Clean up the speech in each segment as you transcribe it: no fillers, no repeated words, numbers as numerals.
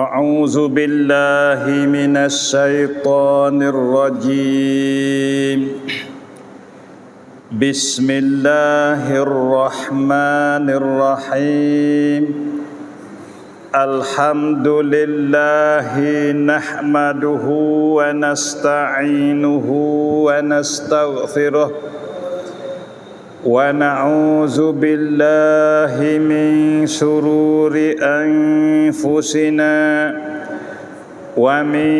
أعوذ بالله من الشيطان الرجيم بسم الله الرحمن الرحيم الحمد لله نحمده ونستعينه ونستغفره ونعوذ بالله من شرور أنفسنا ومن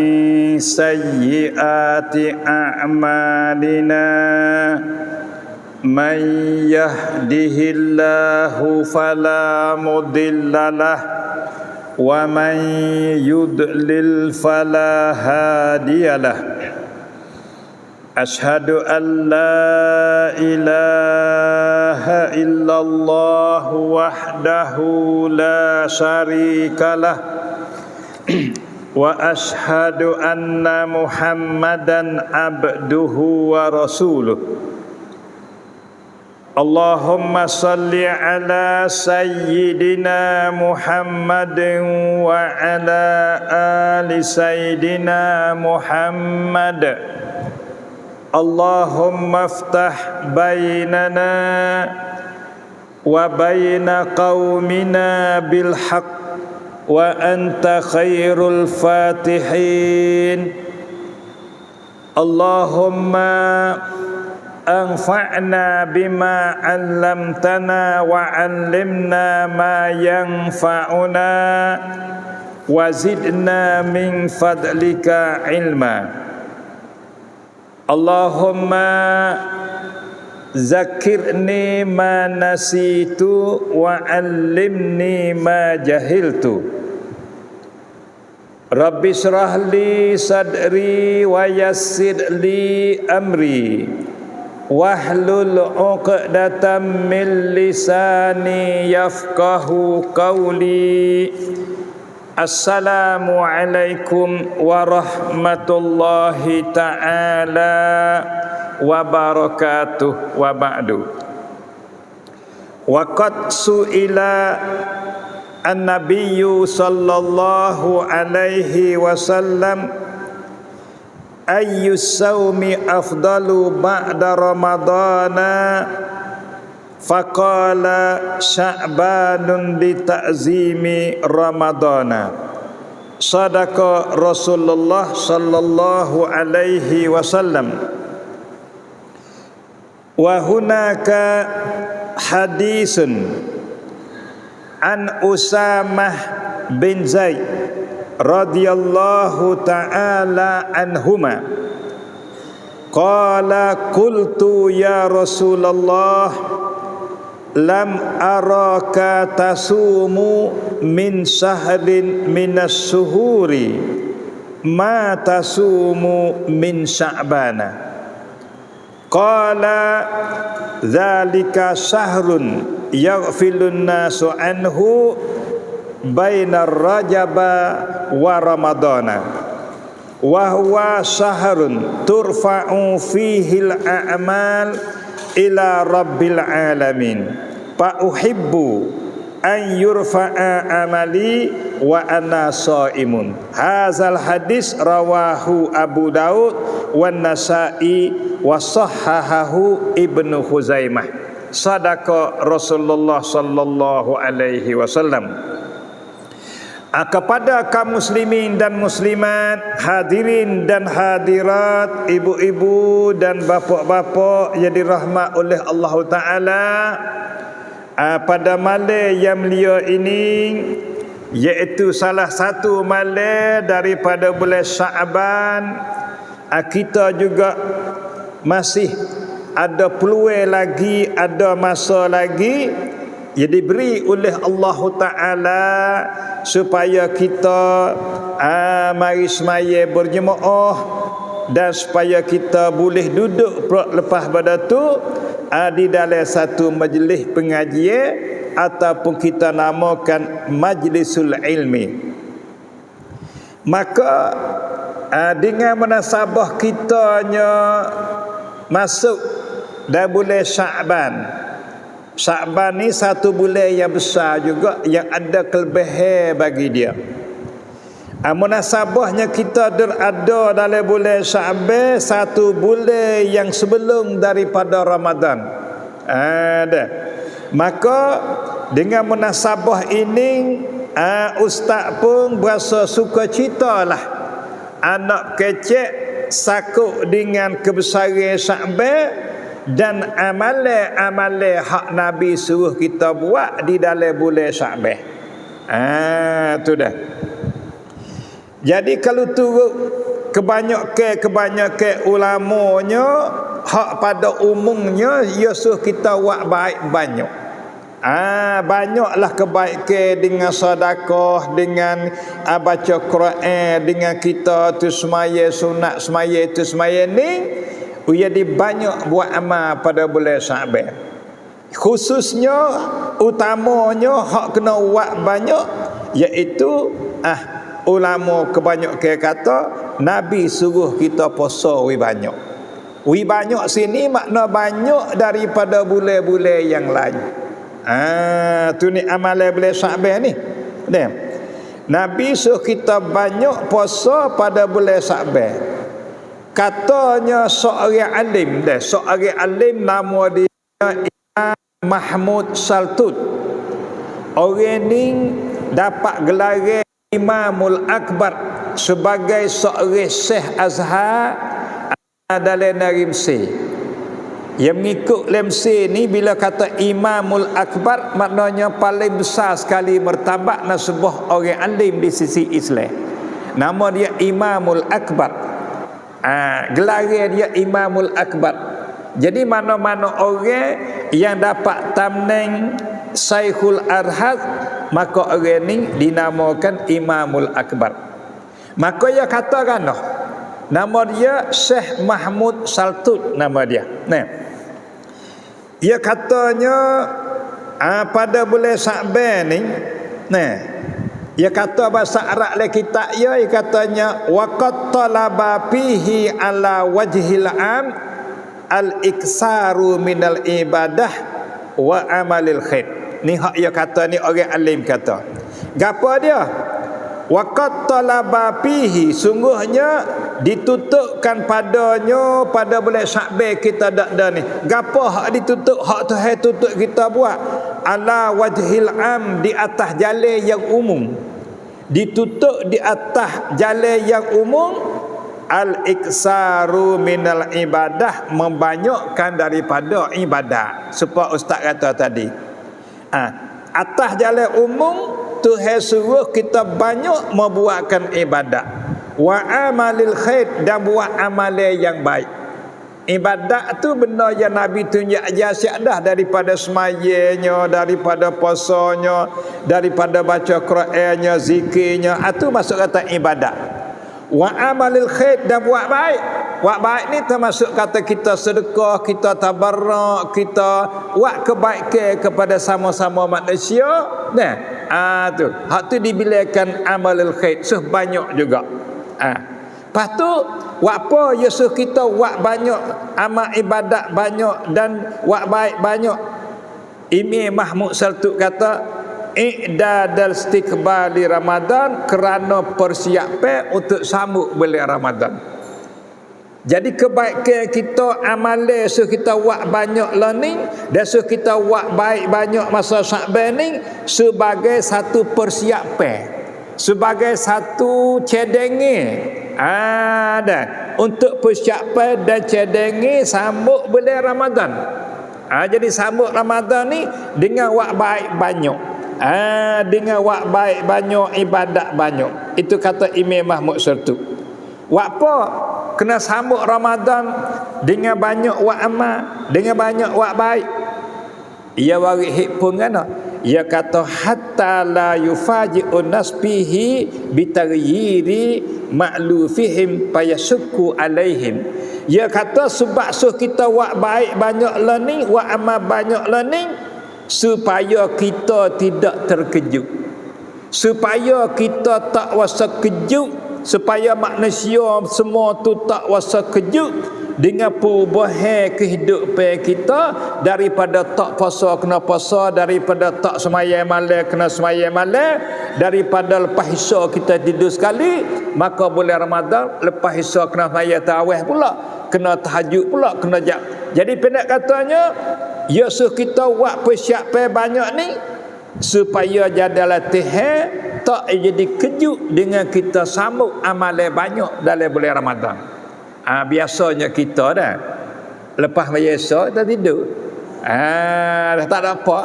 سيئات أعمالنا من يهده الله فلا مضل له ومن يضلل فلا هادي له أشهد أن لا إله إلا الله وحده لا شريك له وأشهد أن محمدا عبده ورسوله اللهم صل على سيدنا محمد وعلى آل سيدنا محمد اللهم افتح بيننا وبين قومنا بالحق وأنت خير الفاتحين اللهم أنفعنا بما علمتنا وعلمنا ما ينفعنا وزدنا من فضلك علما Allahumma zakirni ma nasitu wa allimni ma jahiltu Rabbi shrah li sadri wa yassir li amri wahlul 'uqdatam min lisani yafqahu qawli Assalamualaikum warahmatullahi ta'ala wabarakatuh wa ba'du. Wa qad su'ila an-nabiyyu sallallahu alaihi wasallam ayyus sawmi afdalu ba'da ramadana faqala sya'banun li ta'zimi ramadana sadaqa Rasulullah sallallahu alaihi wasallam wa hunaka hadisun an Usamah bin Zaid radhiyallahu ta'ala anhuma qala qultu ya Rasulullah lam araka tasumu min sahrin minas suhuri ma tasumu min sya'bana qala dzalika syahrun yaghfilun nasu anhu bainar rajaba wa ramadana wa huwa syahrun turfa'u fihil a'mal ila rabbil alamin fa uhibbu an yurfa'a amali wa ana shaimun. Hazal hadis rawahu Abu Daud wan Nasa'i wa sahhahahu Ibnu Khuzaimah. Sadaqa Rasulullah sallallahu alaihi wasallam. Kepada kaum muslimin dan muslimat, hadirin dan hadirat, ibu-ibu dan bapa-bapa yang dirahmat oleh Allah Ta'ala, pada malam yang mulia ini, iaitu salah satu malam daripada bulan Sya'ban, kita juga masih ada peluang lagi, ada masa lagi yang diberi oleh Allah Ta'ala supaya kita mari semaya berjemaah dan supaya kita boleh duduk lepas pada tu di dalam satu majlis pengajian ataupun kita namakan majlisul ilmi. Maka dengan munasabah kitanya masuk dah bulan Sya'ban. Sya'ban ni satu bulan yang besar juga, yang ada kelebihan bagi dia. Munasabahnya kita berada dalam bulan Sya'ban, satu bulan yang sebelum daripada Ramadan. Ada. Maka dengan munasabah ini ustaz pun berasa sukacita lah. Anak kecil sakut dengan kebesaran Sya'ban dan amalan-amalan hak Nabi suruh kita buat di dalam bulan Sya'ban. Tu dah. Jadi kalau turut kebanyakan ulamanya hak pada umumnya ia suruh kita buat baik banyak. Banyaklah kebaikan dengan sedekah, dengan baca Quran, dengan kita tu semaya sunat semaya tu semaya ni, jadi banyak buat amal pada bulan Sya'ban. Khususnya utamanya hak kena buat banyak iaitu ulama kebanyakan kata Nabi suruh kita puasa banyak. Banyak sini makna banyak daripada bulan-bulan yang lain. Tu ni amalan bulan Sya'ban ni. Nabi suruh kita banyak puasa pada bulan Sya'ban. Katanya seorang alim nama dia Imam Mahmud Saltut. Orang ni dapat gelar Imamul Akbar sebagai seorang Syekh Azhar dalam negeri Mesir. Yang mengikut Mesir ni bila kata Imamul Akbar maknanya paling besar sekali martabat sebuah orang alim di sisi Islam. Nama dia Imamul Akbar. Gelar dia Imamul Akbar. Jadi mana-mana orang yang dapat tamneng Syekhul Arhad, maka orang ni dinamakan Imamul Akbar. Maka ia katakan nama dia Syekh Mahmud Saltut nama dia. Ia katanya pada bulan Sya'ban ni, ia kata bahasa Arab le kitab ia katanya waqat talaba fihi ala wajhil am al-iksaru minal ibadah wa amalil khair. Ni hak ia kata ni orang alim kata. Gapo dia? Waqat talaba fihi, sungguhnya ditutupkan padanya pada bulan Sya'ban kita dak dah ni. Gapo hak ditutup? Hak Tuhan tutup kita buat ala wajhil am, di atas jalan yang umum. Ditutup di atas jalan yang umum, al-iksaru minal ibadah, membanyakkan daripada ibadat. Supaya ustaz kata tadi, atas jalan umum Tuhan suruh kita banyak membuatkan ibadat, wa amalil khair, dan buat amalan yang baik. Ibadat tu benda yang Nabi tunjuk aja dah, daripada semayanya, daripada puasanya, daripada baca Qurannya, zikirnya, itu masuk kata ibadat. Wa amalil khair, dan buat baik. Buat baik ni termasuk kata kita sedekah, kita tabarrak, kita buat kebaikan kepada sama-sama manusia. Tu hak tu dibilangkan amalul khair, sebanyak juga. Lepas tu buat apa Yesus kita buat banyak amal ibadat banyak dan buat baik banyak. Imam Mahmud Saltut kata i'dadal istiqbali Ramadan, kerana persiapan untuk sambut bulan Ramadan. Jadi kebaikan kita, amalan suruh kita buat banyak learning, dan suruh kita buat baik banyak masa Sya'ban ni sebagai satu persiapan, sebagai satu cadangan untuk persiapan dan cadangan sambut bulan Ramadan. Jadi sambut Ramadan ni dengan buat baik banyak, dengan buat baik banyak, ibadat banyak. Itu kata Imam Mahmud Saltut. Buat apa? Kena sambut Ramadan dengan banyak buat amal, dengan banyak buat baik. Ia waris hikpun kan? Ia kata hatta la yufaji'un nas bihi bitaryiri ma'lufihim payasukku alaihim. Ia kata sebab kita buat baik banyak learning, buat amal banyak learning, supaya kita tidak terkejut, supaya kita tak rasa kejut, supaya manusia semua tu tak rasa kejut dengan perubahan kehidupan kita, daripada tak puasa kena puasa, daripada tak sembahyang malam kena sembahyang malam, daripada lepas isya kita tidur sekali, maka bulan Ramadan lepas isya kena sembahyang tarawih pula, kena tahajud pula, kena jadi pendek katanya, ya suruh kita buat persiapan banyak ni supaya jadi latihan tak jadi kejut dengan kita sambut amalan banyak dalam bulan Ramadan. Biasanya kita dah lepas biasa kita tidur, dah tak ada apa.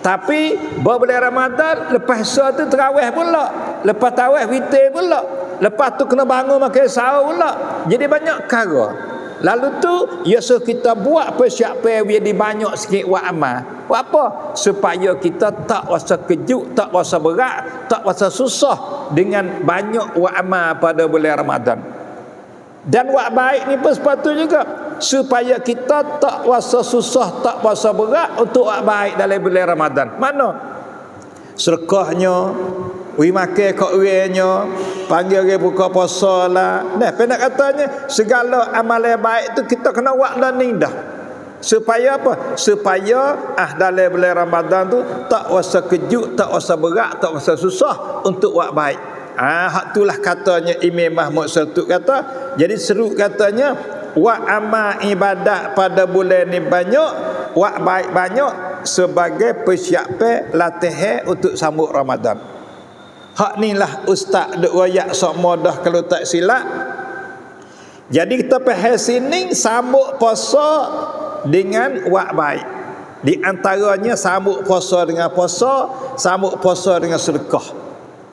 Tapi bulan Ramadan lepas isya tu tarawih pula, lepas tarawih witir pula, lepas tu kena bangun makan sahur pula. Jadi banyak perkara. Lalu tu ya suruh kita buat persiapan jadi banyak sikit buat amal. Buat apa? Supaya kita tak rasa kejut, tak rasa berat, tak rasa susah dengan banyak buat amal pada bulan Ramadan. Dan buat baik ni pun sepatutnya juga supaya kita tak rasa susah, tak rasa berat untuk buat baik dalam bulan Ramadan. Mana? Sedekahnya, makan kat orangnya, panggil orang buka puasa lah. Nah, pendek katanya segala amalan baik tu kita kena buat dah ni dah. Supaya apa? Supaya dalam bulan Ramadan tu tak rasa kejut, tak rasa berat, tak rasa susah untuk buat baik. Hak itulah katanya Imam Mahmud Saltuk kata. Jadi seru katanya, wa amal ibadat pada bulan ni banyak, wa baik banyak sebagai persiapan latihan untuk sambut Ramadan. Hak ni lah ustaz duk royak sok modah kalau tak silap. Jadi kita faham sini sambut puasa dengan buat baik. Di antaranya sambut puasa dengan puasa, sambut puasa dengan sedekah.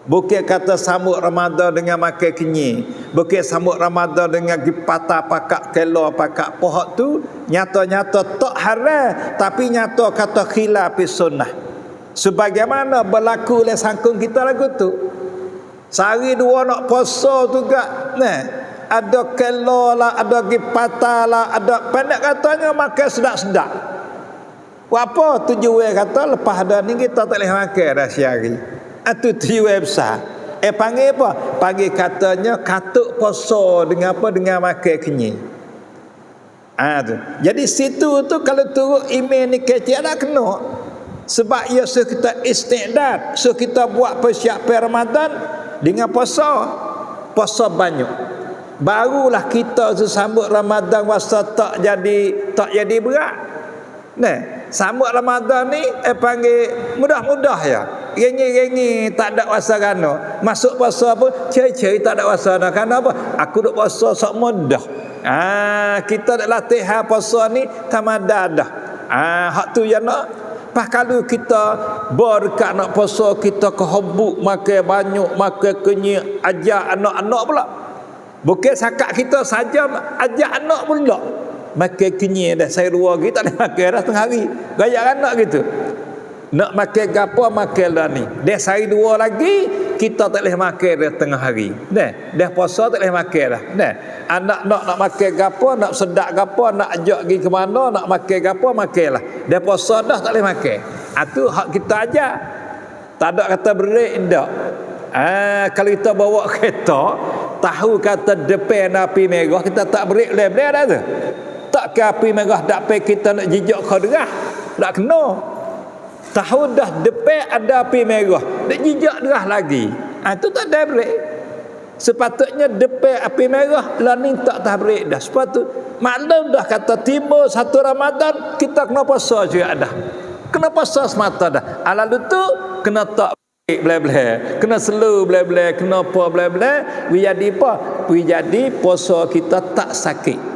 Bukan kata sambut Ramadan dengan makan kenyir, bukan sambut Ramadan dengan patah pakak kelo pakak pohon tu nyata-nyata tak haram, tapi nyata kata khilaf sunnah. Sebagaimana berlaku oleh sangkung kita lagu tu. Sehari dua nak puasa tu gak, ada kelo lah, ada patah lah, ada pendek katanya makan sedap-sedap. Apa tujuan kata lepas ada ni kita tak boleh makan dah sehari. Itu tujuan besar. Panggil apa? Panggil katanya katuk puasa dengan apa? Dengan makan kenyir. Tu. Jadi situ tu kalau turut iman ni kecil ada kena. Sebab ia suruh kita istiqdad, suruh kita buat persiapan Ramadan dengan puasa. Puasa banyak. Barulah kita sambut Ramadan wasa tak jadi berat. Sambut Ramadan ni panggil mudah-mudah ya. Gengi-gengi tak ada wasa kana. Masuk puasa pun ceri-ceri tak ada wasa dah. Kerana apa? Aku duk puasa sok mudah. Kita dak latihan puasa ni tamada dah. Hak tu ya nak. Pas kalau kita berkat nak puasa kita kehobuk makan banyak, makan kenyir, ajak anak-anak pula. Bukan sakat kita saja ajak anak pula. Makan kenyir dah saya dua hari tak boleh makan dah tengah hari. Gaya anak gitu. Nak makan gapo makan dah ni. Dah sehari dua lagi kita tak boleh makan dah tengah hari. Dah puasa tak boleh makan dah. Anak nak makan gapo, nak sedap gapo, nak ajak pergi ke mana, nak makan gapo makanlah. Dah puasa dah tak boleh makan. Itu hak kita ajar. Tak ada kata break dak. Kalau kita bawa kereta, tahu kata depan api merah kita tak break boleh dah tu. Tak ke api merah dak pe kita nak jejak kau derah. Tak kena. Tahu dah depan ada api merah, nak jejak derah lagi. Itu tak ada break. Sepatutnya depan api merah lah ni tak tahu break dah. Sepatut maklum dah kata timur satu Ramadan kita kena puasa juga dah. Kena puasa semata dah. Lalu tu kena tak bleh-bleh, kena slow bleh-bleh, kena apa bleh-bleh, jadi apa? Jadi puasa kita tak sakit.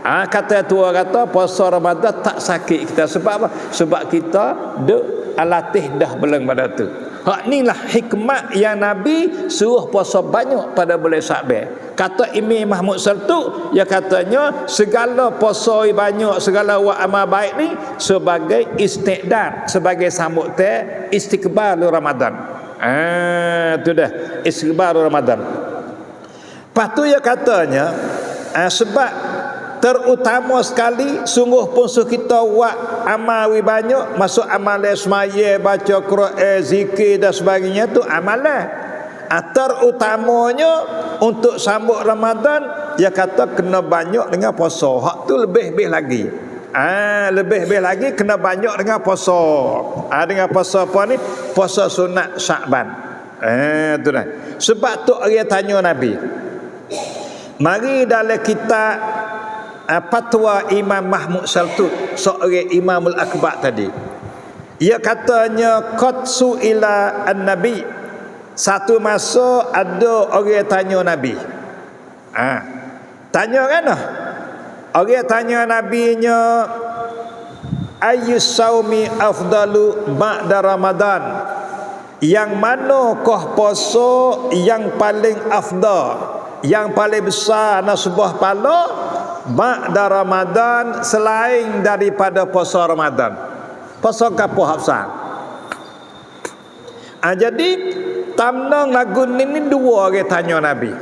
Kata tua kata puasa Ramadan tak sakit kita. Sebab apa? Sebab kita duk latih dah belum pada tu. Hak inilah hikmat yang Nabi suruh puasa banyak pada bulan Sya'ban. Kata Imam Mahmud Saltuk, ya katanya segala puasa banyak, segala buat amal baik ni sebagai istiqdad, sebagai sambutan istiqbal Ramadan. Tu dah istiqbal Ramadan. Lepas tu ya katanya sebab terutama sekali sungguh pun kita buat amal banyak, masuk amalan semaya, baca Quran, zikir dan sebagainya tu amalan. Terutamanya untuk sambut Ramadan, dia kata kena banyak dengan puasa. Hak tu lebih-lebih lagi. Lebih-lebih lagi kena banyak dengan puasa. Dengan puasa apa ni? Puasa sunat Syakban. Tu dah. Sebab tu orang tanya Nabi. Mari dalam kitab Fatwa Imam Mahmud Saltut, seorang Imamul Akbar tadi. Ia katanya qad su'ila an-nabi. Satu masa ada orang tanya Nabi. Tanya kan? Orang tanya Nabinya, ayyus saumi afdalu ba'da Ramadan. Yang manakah puasa yang paling afdal, yang paling besar nasbah pahala ba'da Ramadan, selain daripada puasa Ramadan? Puasa apa Hafsa? Jadi tamnang lagu ni dua orang tanya Nabi.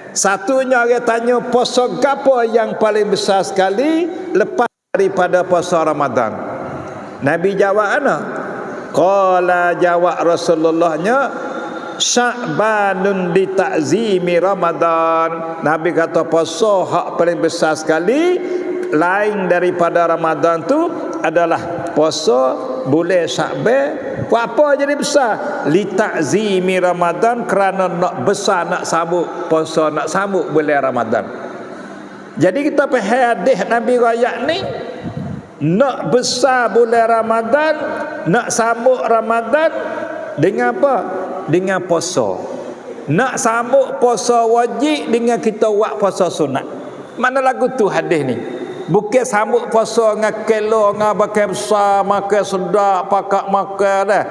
Satunya orang tanya puasa apa yang paling besar sekali lepas daripada puasa Ramadan. Nabi jawab ana? Qala jawab Rasulullahnya, Sya'banun li ta'zimi Ramadan. Nabi kata puasa hak paling besar sekali lain daripada Ramadan tu adalah puasa bulan Sya'ban. Apa jadi besar? Li ta'zimi Ramadan, kerana nak besar, nak sambut puasa, nak sambut bulan Ramadan. Jadi kita faham hadis Nabi royak ni, nak besar bulan Ramadan, nak sambut Ramadan dengan apa? Dengan puasa. Nak sambut puasa wajib dengan kita buat puasa sunat. Mana lagu tu hadis ni? Bukan sambut puasa dengan kelo, dengan pakai besar, makan sedap, pakak makan dah.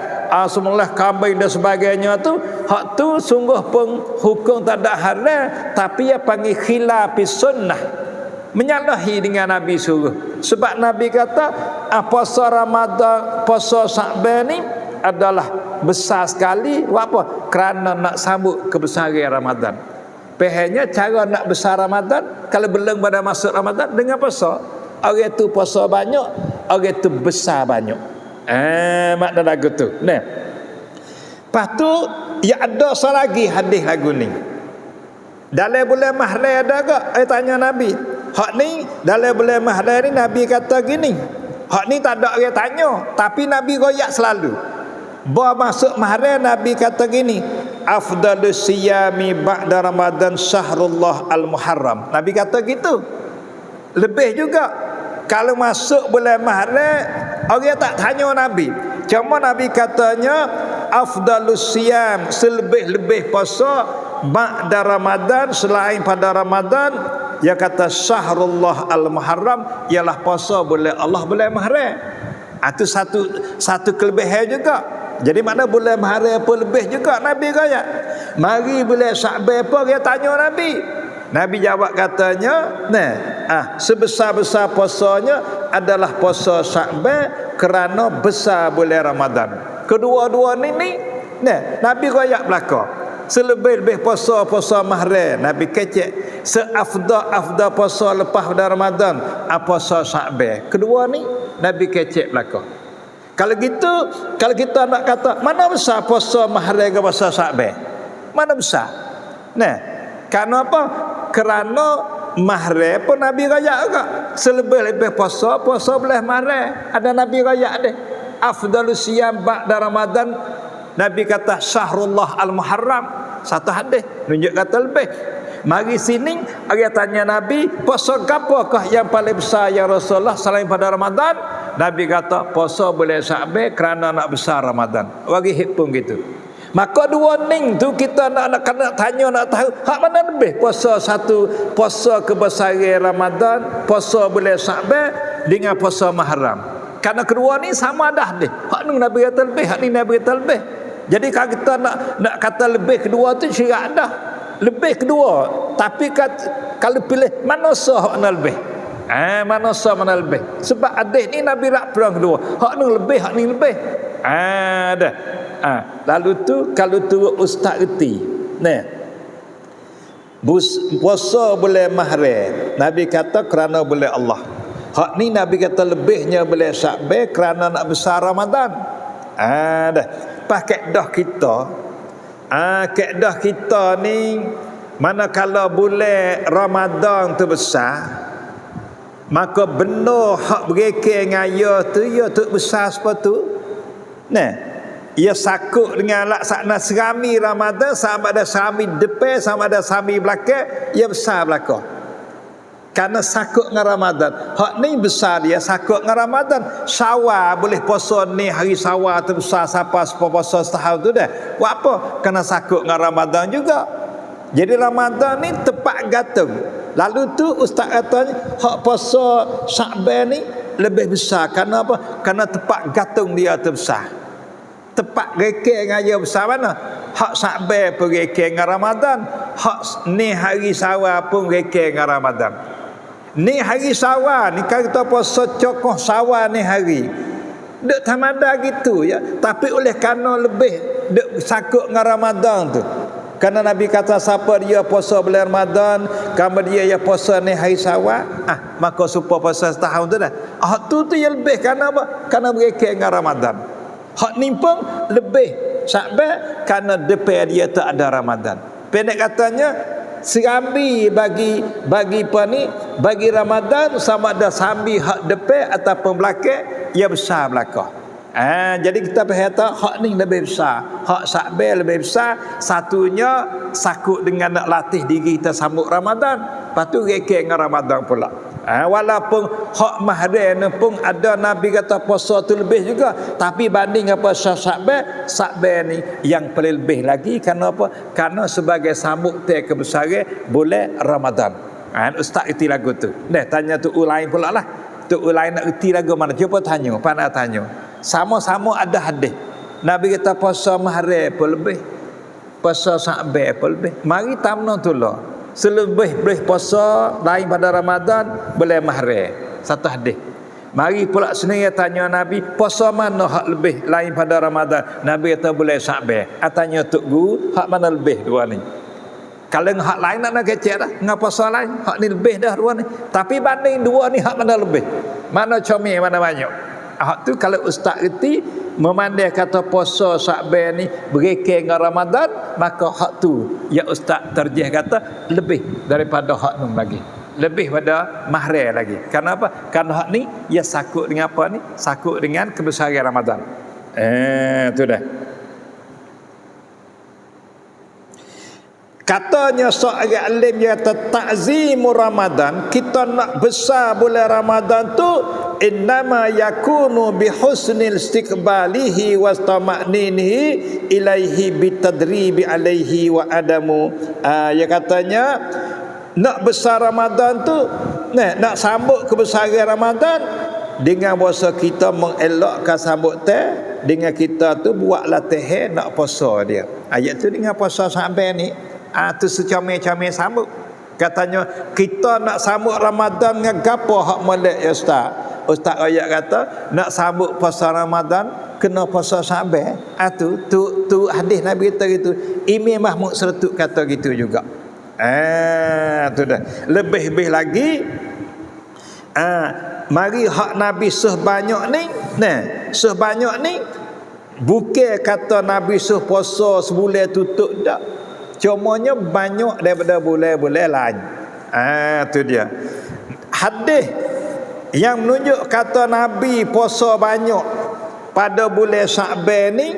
Semua kambing dan sebagainya tu, hak tu sungguh pun hukum tak ada halal, tapi ia panggil khilafi sunnah. Menyalahi dengan Nabi suruh. Sebab Nabi kata, puasa Ramadan, puasa Syakban ni adalah besar sekali. Apa? Kerana nak sambut kebesaran Ramadan. Pehanya cara nak besar Ramadan, kalau belum pada masuk Ramadan, dengan puasa. Orang tu puasa banyak, orang tu besar banyak. Makna lagu tu. Lepas tu, ya ada lagi hadis lagu ni. Dalam bulan Mahram ada ke? Tanya Nabi. Hak ni, dalam bulan Mahram ni Nabi kata gini. Hak ni tak ada orang tanya, tapi Nabi royak selalu. Bawa masuk Mahram, Nabi kata gini, afdalus siyami ba'da Ramadan syahrullah al-Muharram. Nabi kata gitu. Lebih juga, kalau masuk bulan Mahram, orang tak tanya Nabi. Cuma Nabi katanya afdalus siyam, selebih-lebih puasa ba'da Ramadan, selain pada Ramadan. Dia kata syahrullah al-Muharram, ialah puasa bulan Allah, bulan Mahram. Itu satu kelebihan juga. Jadi mana bulan Mahram pun lebih juga Nabi kaya. Mari bulan Syakban apa dia tanya Nabi. Nabi jawab katanya, sebesar-besar puasanya adalah puasa Syakban kerana besar bulan Ramadan. Kedua-dua ni Nabi kaya belaka. Selebih-lebih puasa Mahram Nabi kecek. Seafdal puasa lepas pada Ramadan puasa Syakban. Kedua ni Nabi kecek belaka. Kalau gitu, kalau kita nak kata mana besar puasa Mahram ke puasa Syakban? Mana besar? Kerana apa? Kerana Mahram pun Nabi raya juga. Selebih-lebih puasa bulan Mahram ada Nabi raya deh. Afdalus siyam ba'da Ramadan, Nabi kata syahrullah al-Muharram. Satu hadis tunjuk kata lebih. Mari sini dia tanya Nabi, puasa apakah yang paling besar ya Rasulullah selain pada Ramadan? Nabi kata puasa bulan Syakban kerana nak besar Ramadan. Bagi hitung gitu. Maka dua ning tu kita nak tanya, nak tahu hak mana lebih, puasa satu, puasa kebesaran Ramadan, puasa bulan Syakban dengan puasa Muharram. Karena kedua ni sama dah deh. Hak ni Nabi kata lebih, hak ni Nabi kata lebih. Jadi kalau kita nak kata lebih kedua tu syirak dah. Lebih kedua, tapi kalau pilih mana sah mana lebih? Mana sah mana lebih? Sebab hadis ni Nabi rak perang kedua. Hak ni lebih, hak ni lebih. Dah. Lalu tu kalau tu ustaz reti. Puasa bulan Mahram, Nabi kata kerana bulan Allah. Hak ni Nabi kata lebihnya bulan Syakban kerana nak besar Ramadan. Dah. Pakai dah kita. Kaedah kita ni Manakala bulan Ramadan tu besar, maka benar hak berikir ngaya tu ya tu besar sepatu. Nah, ia sakut dengan laksana serami Ramadan, sama ada serami depan, sama ada serami belakang, ia besar belakang. Karena sakut dengan Ramadan. Hak ni besar dia sakut dengan Ramadan. Syawal boleh puasa ni hari Syawal tu besar siapa puasa setahun tu dah. Buat apa? Kena sakut dengan Ramadan juga. Jadi Ramadan ni tepat gantung. Lalu tu ustaz kata hak puasa Sya'ban ni lebih besar. Kerana apa? Kerana tepat gantung dia tu besar. Tepat rekeh dengan dia besar mana? Hak Sya'ban pun rekeh dengan Ramadan. Hak ni hari Syawal pun rekeh dengan Ramadan. Ni hari Syawal ni kalau kita puasa cokoh Syawal ni hari duk tamada gitu ya. Tapi oleh kerana lebih duk sakut dengan Ramadan tu. Kerana Nabi kata siapa dia puasa bulan Ramadan, kemudian dia puasa ni hari Syawal, maka supaya puasa setahun tu dah. Hak tu yang lebih kerana apa? Kerana mereka dengan Ramadan. Hak ni pun lebih Sya'ban kerana depan dia tak ada Ramadan. Pendek katanya serambi bagi apa ni? Bagi Ramadan sama ada sambi hak depan ataupun belakang, ia besar belakang. Jadi kita kata hak ni lebih besar, hak Sya'ban lebih besar. Satunya sakut dengan nak latih diri kita sambut Ramadan, lepas tu rekeh dengan Ramadan pula. Walaupun hak mahram pun ada Nabi kata puasa tu lebih juga, tapi banding apa Sya'ban ni yang paling lebih lagi. Kerana apa? Kerana sebagai sambut teh kebesaran bulan Ramadan. Ustaz erti lagu tu. Tanya tu lain pula lah. Tu lain nak erti lagu mana? Cuba tanya, pandai tanya. Sama-sama ada hadis. Nabi kata puasa mahram pun lebih, puasa Sya'ban pun lebih. Mari tamno tu lah. Selebih boleh puasa lain pada Ramadan boleh mahram. Satu hadis. Mari pula sendiri tanya Nabi, puasa mana hak lebih lain pada Ramadan? Nabi kata boleh Sya'ban. Tanya tok guru, hak mana lebih dua ni? Kalau hak lain nak kecek dah, ngapa puasa lain? Hak ni lebih dah dua ni. Tapi banding dua ni hak mana lebih? Mana comel, mana banyak? Hak tu kalau ustaz erti memandai kata puasa Sya'ban ni berikir dengan Ramadan, maka hak tu ya ustaz terjih kata lebih daripada hak nun lagi, lebih pada mahram lagi. Kerana apa? Kerana hak ni ia sakut dengan apa ni? Sakut dengan kebesaran Ramadan. Tu dah. Katanya seorang alim dia kata ta'zimu Ramadan, kita nak besar bulan Ramadan tu innama yakunu bihusnil istiqbalihi wastama'ninihi ilaihi bitadribi alaihi wa adamu. Ya katanya nak besar Ramadan tu, nak sambut kebesaran Ramadan dengan puasa kita mengelakkan sambut teh, dengan kita tu buat latihan nak puasa dia. Ayat tu dengan puasa Sya'ban ni tu secamai-camai sambut. Katanya kita nak sambut Ramadan dengan gapo hak molek ya ustaz? Ustaz ayat kata nak sambut puasa Ramadan kena puasa Sya'ban. Tu hadis Nabi kata gitu. Imam Mahmud Sertuk kata gitu juga. Tu dah. Lebih-lebih lagi mari hak Nabi sebanyak ni, sebanyak ni bukan kata Nabi puasa sebulan tutup dak. Cumanya banyak daripada bulan-bulan lain. Tu dia. Hadis yang menunjuk kata Nabi puasa banyak pada bulan Sya'ban ni,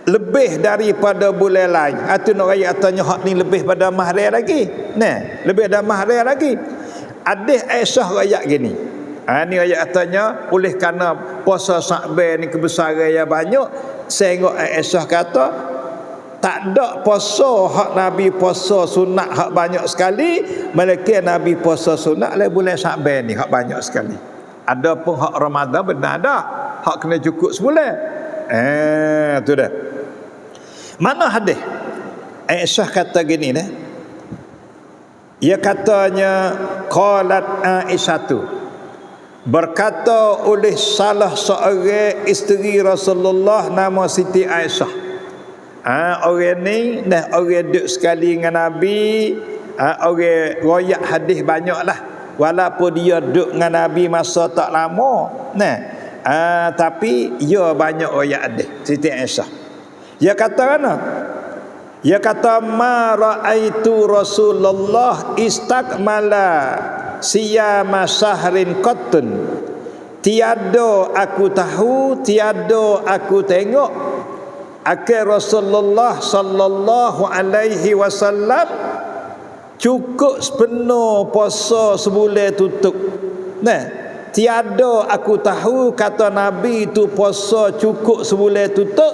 lebih daripada bulan lain. Itu nak raya katanya hak ni lebih pada mahram lagi. Lebih pada mahram lagi. Hadis Aisyah raya gini. Ni ayat katanya oleh kerana puasa Sya'ban ni kebesaran yang banyak, sehingga Aisyah kata tak ada puasa hak Nabi puasa sunat hak banyak sekali, melainkan Nabi puasa sunat le bulan Sya'ban ni hak banyak sekali. Ada pun hak Ramadan benar ada, hak kena cukup sebulan. Tu dah. Mana hadis? Aisyah kata gini dah. Ia katanya qalat Aisyah tu berkata oleh salah seorang isteri Rasulullah nama Siti Aisyah. Orang ni orang duduk sekali dengan Nabi, orang royak hadis banyak lah, walaupun dia duduk dengan Nabi masa tak lama, tapi dia banyak royak hadis. Siti Aisyah dia kata mana Dia kata ma raaitu Rasulullah istakmala siyama sahrin qattun. Tiada aku tahu, tiada aku tengok akan Rasulullah sallallahu alaihi wasallam cukup sepenuh puasa sebulan tutup. Nah, tiada aku tahu kata Nabi itu puasa cukup sebulan tutup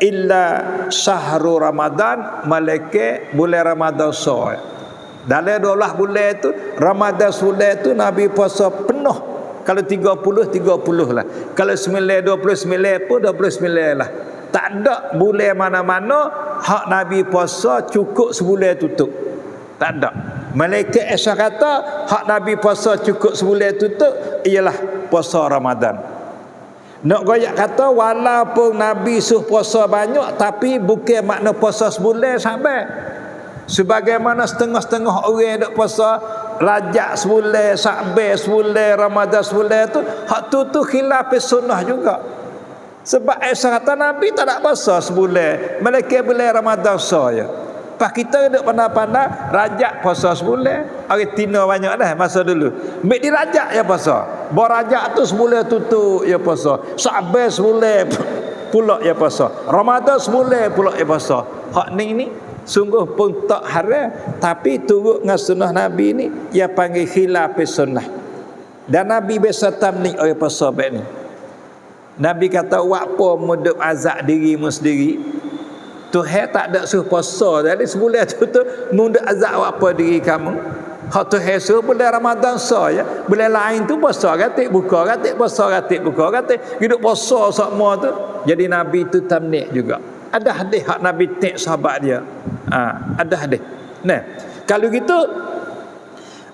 illa syahrul Ramadan, malaikat bulan Ramadan so. Dalam 12 bulan itu Ramadan sebulan itu Nabi puasa penuh. Kalau 30 lah. Kalau 9 29 pun 29 lah. Tak ada bulan mana-mana hak Nabi puasa cukup sebulan tutup. Tak ada. Malaikat Aisyah kata hak Nabi puasa cukup sebulan tutup ialah puasa Ramadan. Nak goyak kata walaupun Nabi suruh puasa banyak tapi bukan makna puasa sebulan sampai. Sebagaimana setengah-setengah orang duk puasa Rajab sebulan, Sya'ban sebulan, Ramadan sebulan tu, hak tu khilaf sunnah juga. Sebab Aisyah kata Nabi tak nak puasa sebulan, malaikat bulan Ramadan saja. Pas kita duk pandai-pandai Rajab puasa sebulan, orang Tino banyak dah masa dulu. Mek di Rajab ya puasa. Bo Rajab tu sebulan tutup ya puasa. Sya'ban sebulan pula ya puasa. Ramadan sebulan pula ya puasa. Hak ni sungguh pun tak haram, tapi turut dengan sunnah Nabi ni ia panggil khilaf sunnah. Dan Nabi biasa tamnik oleh puasa baik ni. Nabi kata apa muduk azab dirimu sendiri, Tuhan tak ada suruh puasa dari sebulan tu muduk azab apa diri kamu. Hak Tuhan suruh bulan Ramadan saja, bulan lain tu puasa gatik buka gatik puasa gatik buka gatik hidup puasa semua tu. Jadi Nabi tu tamnik juga. Ada hadis hak Nabi tek sahabat dia. Ada hadis. Nah, kalau gitu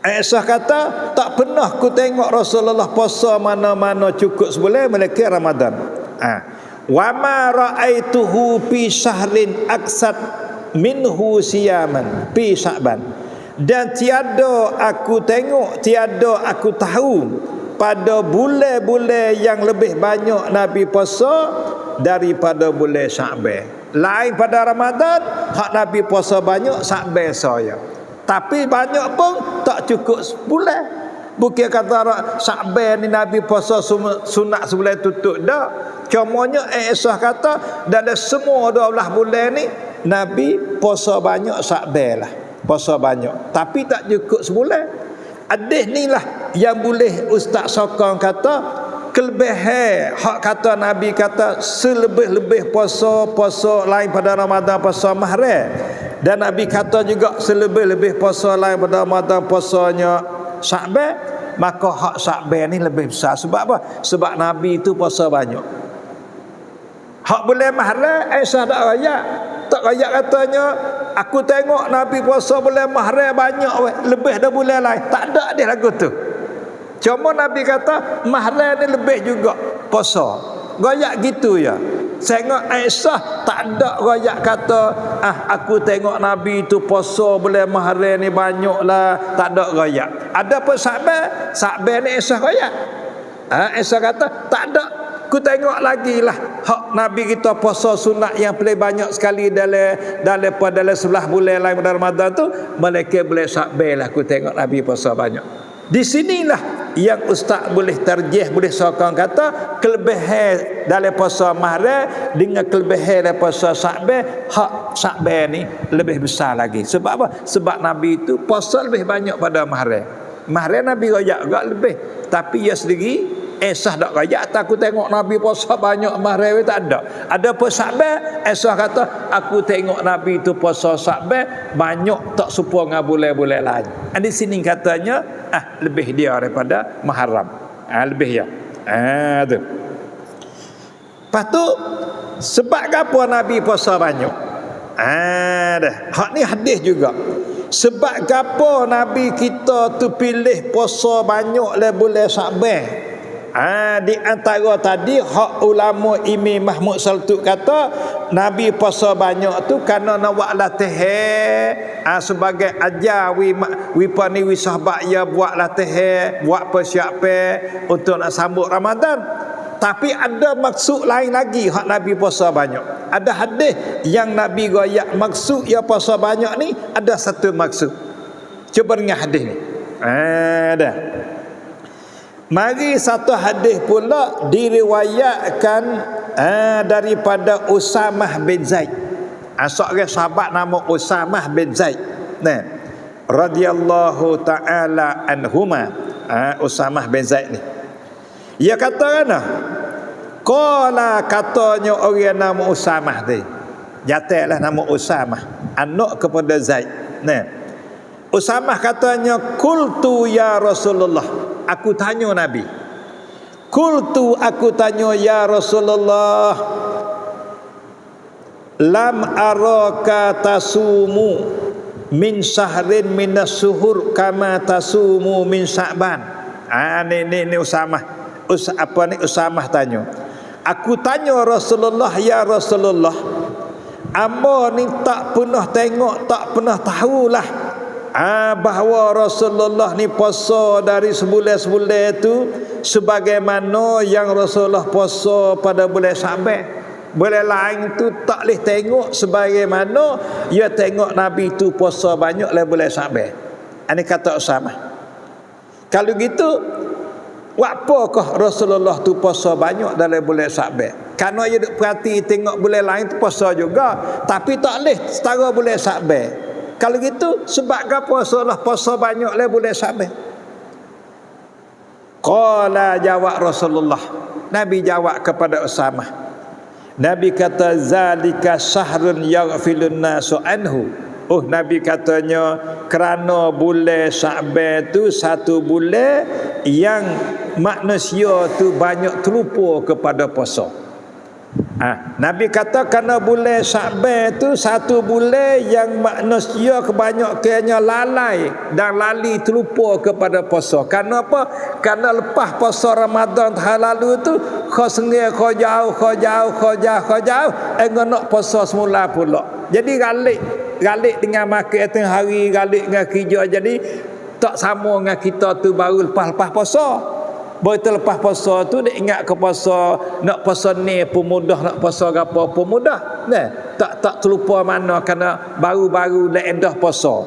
Aisyah kata tak pernah ku tengok Rasulullah puasa mana-mana cukup sebulan melainkan Ramadan. Wa ma raaituhu fi syahrin aksat minhu siyaman fi Sya'ban. Dan tiada aku tengok, tiada aku tahu pada bulan-bulan yang lebih banyak Nabi puasa daripada bulan Sya'ban. Lain pada Ramadan hak Nabi puasa banyak Sya'ban saja. Tapi banyak pun tak cukup sebulan. Bukan kata Sya'ban ni Nabi puasa sunat sebulan tutup dah. Cumanya Aisyah kata dalam semua 12 bulan ni Nabi puasa banyak Sya'ban lah. Puasa banyak tapi tak cukup sebulan. Hadis ni lah yang boleh Ustaz Sokong kata kelebihan hak kata Nabi kata selebih-lebih puasa lain pada Ramadan puasa mahram. Dan Nabi kata juga selebih-lebih puasa lain pada Ramadan puasanya Sya'ban, maka hak Sya'ban ni lebih besar. Sebab apa? Sebab Nabi itu puasa banyak. Hak bulan mahram Aisyah tak rayak. Tak rayak katanya aku tengok Nabi puasa bulan mahram banyak lebih dah bulan lain. Tak ada dia lagu tu. Cuma Nabi kata mahram ni lebih juga puasa. Goyak gitu ya. Tengok Aisyah tak ada goyak kata aku tengok Nabi itu puasa bulan mahram ni banyaklah, tak ada goyak. Ada pun Sya'ban ni Aisyah goyak. Aisyah kata tak ada. Ku tengok lagi lah hak Nabi kita puasa sunat yang paling banyak sekali dalam 11 bulan lain pada Ramadan tu, malaikat boleh Sya'ban lah ku tengok Nabi puasa banyak. Di sinilah yang ustaz boleh tarjih, boleh sokong kata kelebihan dalam puasa mahram dengan kelebihan dalam puasa Sya'ban. Hak Sya'ban ni lebih besar lagi. Sebab apa? Sebab Nabi itu puasa lebih banyak pada mahram. Mahram Nabi royak agak lebih, tapi ia sendiri Aisyah tak rayak aku tengok Nabi puasa banyak mahram tak ada. Ada pun Sya'ban Aisyah kata aku tengok Nabi itu puasa Sya'ban banyak tak serupa dengan bulan-bulan lain. Di sini katanya lebih dia daripada Muharram. Lebih ya. Tu. Lepas tu sebab apa Nabi puasa banyak? Dah. Hak ni hadis juga. Sebab apa Nabi kita tu pilih puasa banyak le bulan Sya'ban? Di antara tadi hak ulama Imam Mahmud Saltuk kata Nabi puasa banyak tu kerana nak buat latihan sebagai ajar wi pani sahabat ya buat latihan, buat persiapan untuk nak sambut Ramadan. Tapi ada maksud lain lagi hak Nabi puasa banyak. Ada hadis yang Nabi royak maksud ya puasa banyak ni ada satu maksud. Cuba dengar hadis ni. Ada. Mari satu hadis pula diriwayatkan daripada Usamah bin Zaid. Seorang sahabat nama Usamah bin Zaid. Nah, radhiyallahu taala anhuma. Usamah bin Zaid ni. Ia kata kan? Qala katanya orang nama Usamah tu. Jatuhlah nama Usamah, anak kepada Zaid. Nah. Usamah katanya qultu ya Rasulullah. Aku tanya Nabi. Qultu aku tanya ya Rasulullah. Lam araka tasumu min syahrin minas suhur kama tasumu min Sya'ban. Ni Usamah. Usamah tanya. Aku tanya Rasulullah, ya Rasulullah, amba ni tak pernah tengok, tak pernah tahulah bahawa Rasulullah ni puasa dari sebulan-sebulan itu sebagaimana yang Rasulullah puasa pada bulan Sya'ban. Bulan lain tu tak boleh tengok sebagaimana ia tengok Nabi tu puasa banyak dalam bulan Sya'ban. Ini kata Usamah. Kalau gitu, apakah Rasulullah tu puasa banyak dalam bulan Sya'ban? Kerana ia duk perhati tengok bulan lain tu puasa juga, tapi tak boleh setara bulan Sya'ban. Kalau gitu sebab apa Rasulullah puasa banyak dalam bulan Sya'ban? Qala jawab Rasulullah. Nabi jawab kepada Usamah. Nabi kata zalika syahrun yaghfilun nasu anhu. Nabi katanya kerana bulan Sya'ban tu satu bulan yang manusia tu banyak terlupa kepada puasa. Nabi kata kerana bulan Sya'ban tu satu bulan yang manusia kebanyakannya lalai dan lali terlupa kepada puasa. Kerana apa? Kerana lepas puasa Ramadan tahun lalu tu kau sengih, kau jauh nak puasa semula pula. Jadi galik dengan makan tengah hari, galik dengan kerja, jadi tak sama dengan kita tu baru lepas puasa. Baru lepas puasa tu dia ingat ke puasa, nak puasa ni pun mudah, nak puasa apa pun mudah. Nah, tak terlupa mana kerana baru-baru dah endah puasa.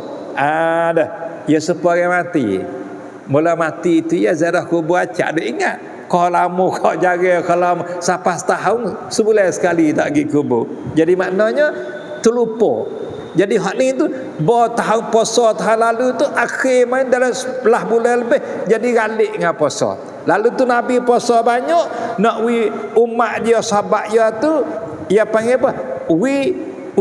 Dah. Ya separa mati. Mula mati tu ya zarah kubur acak dia ingat. Kau lama, kau jaga, kau lama sampai setahun, sebulan sekali tak pergi kubur. Jadi maknanya terlupa. Jadi hak ni tu tahun puasa tahun lalu tu akhir main dalam 11 bulan lebih jadi galik dengan puasa. Lalu tu Nabi puasa banyak nak umat dia sahabat dia tu dia panggil apa?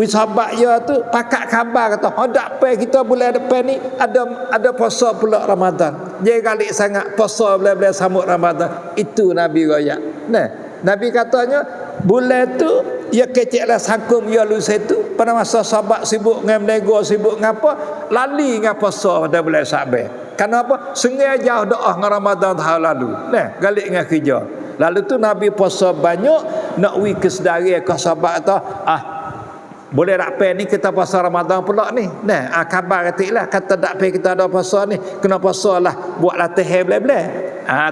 Sahabat dia tu pakat khabar kata hendak pai kita bulan depan ni ada puasa pula Ramadan. Dia galik sangat puasa bulan-bulan sambut Ramadan. Itu Nabi royak. Nah, Nabi katanya bulan tu ia keceklah sangkum ia lusa itu pada masa sahabat sibuk dengan menego, sibuk dengan apa, lali dengan puasa pada bulan Sya'ban. Kerana apa? Sengaja jauh doa dengan Ramadan tahun lalu. Nah, galik dengan kerja. Lalu tu Nabi puasa banyak nak ke sedari ke sahabat kata, boleh tak pergi ni kita puasa Ramadan pula ni. Nah, khabar katiklah kata tak pergi kita ada puasa ni, kena puasa lah, buat latihan belah-belah.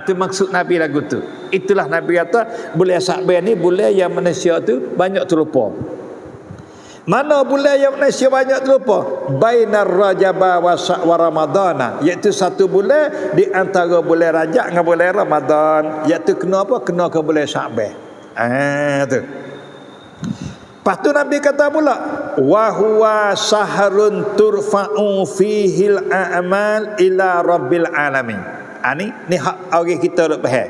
Tu maksud Nabi lagu tu. Itulah Nabi kata bulan Sya'ban ni bulan yang manusia tu banyak terlupa. Mana bulan yang manusia banyak terlupa? Bainar Rajaba wa Ramadana, iaitu satu bulan di antara bulan Rajab dengan bulan Ramadan, iaitu kena apa? Kena ke bulan Sya'ban. Tu. Lepas tu Nabi kata pula wa huwa sahrun turfa'u fihil a'mal ila rabbil alamin. Ni hak orang kita duk faham.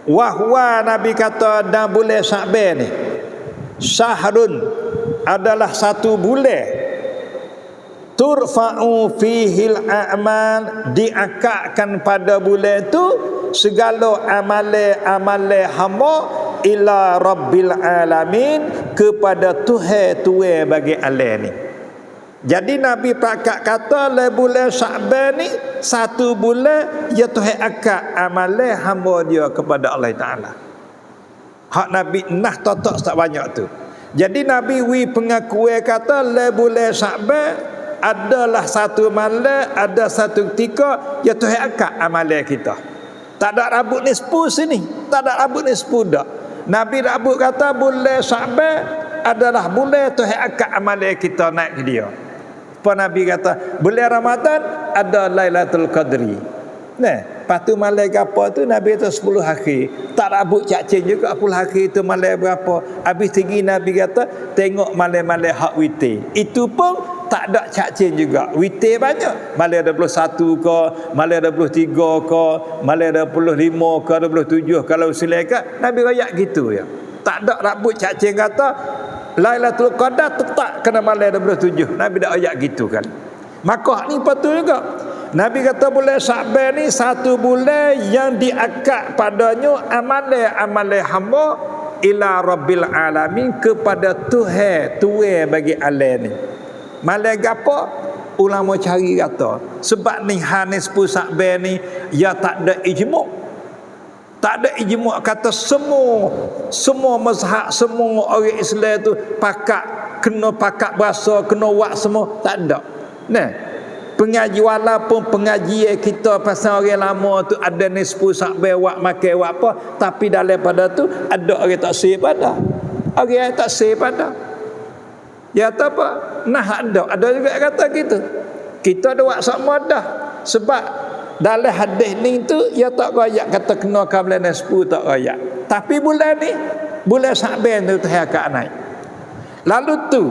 Wa huwa Nabi kata dan bulan Sya'ban ni sahrun adalah satu bulan turfa'u fihil a'mal, diangkatkan pada bulan tu segala amalan hamba ila rabbil alamin, kepada Tuhan bagi alam ni. Jadi Nabi pakat kata le bulan Sya'ban ni satu bulan ya Tuhan angkat amalan hamba dia kepada Allah Taala. Hak Nabi nah totok tak banyak tu. Jadi Nabi pengakuan kata le bulan Sya'ban adalah satu malam, ada satu ketika ya Tuhan angkat amalan kita. Tak ada rambut nisfu sini, tak ada rambut nisfu dak. Nabi rambut kata bulan Syaban adalah bulan Tuhan akad amal kita naik ke dia. Apa Nabi kata bulan Ramadan ada Lailatul Qadri. Nah, patu malam apa tu Nabi kata 10 hari. Tak rambut cacing juga 10 hari tu malam berapa. Habis tinggi Nabi kata tengok malam-malam hak witir. Itu pun tak ada cacing juga. Witir banyak. Malam 21 ke, malam 23 ke, malam 25 ke, 27 kalau silakan Nabi royak gitu ya. Tak ada rambut cacing kata Lailatul Qadar tetap kena malam 27. Nabi dak royak gitu kan. Maka ni patut juga. Nabi kata bulan Syaban ni satu bulan yang diakad padanya amalan hamba ila rabbil alamin, kepada Tuhan bagi alam ni. Malam gapo ulama cari kata sebab ni hanis Syaban ni ya tak ada ijma'. Tak ada ijma' kata semua mazhab, semua orang Islam tu kena pakat bahasa, kena wak semua, tak ada. Nah, pengaji walaupun pengajian kita pasal orang lama tu ada nisfu Syaban wak makan wak apa, tapi dalam pada tu ada orang tak sahih pada. Orang tak sahih pada. Ya tak apa? Nah ada juga kata gitu. Kita ada wak sama dah. Sebab dalam hadis ni tu ya tak royak kata kena ke bulan nisfu, tak royak. Tapi bulan ni bulan Syaban tu Tuhan akan naik. Lalu tu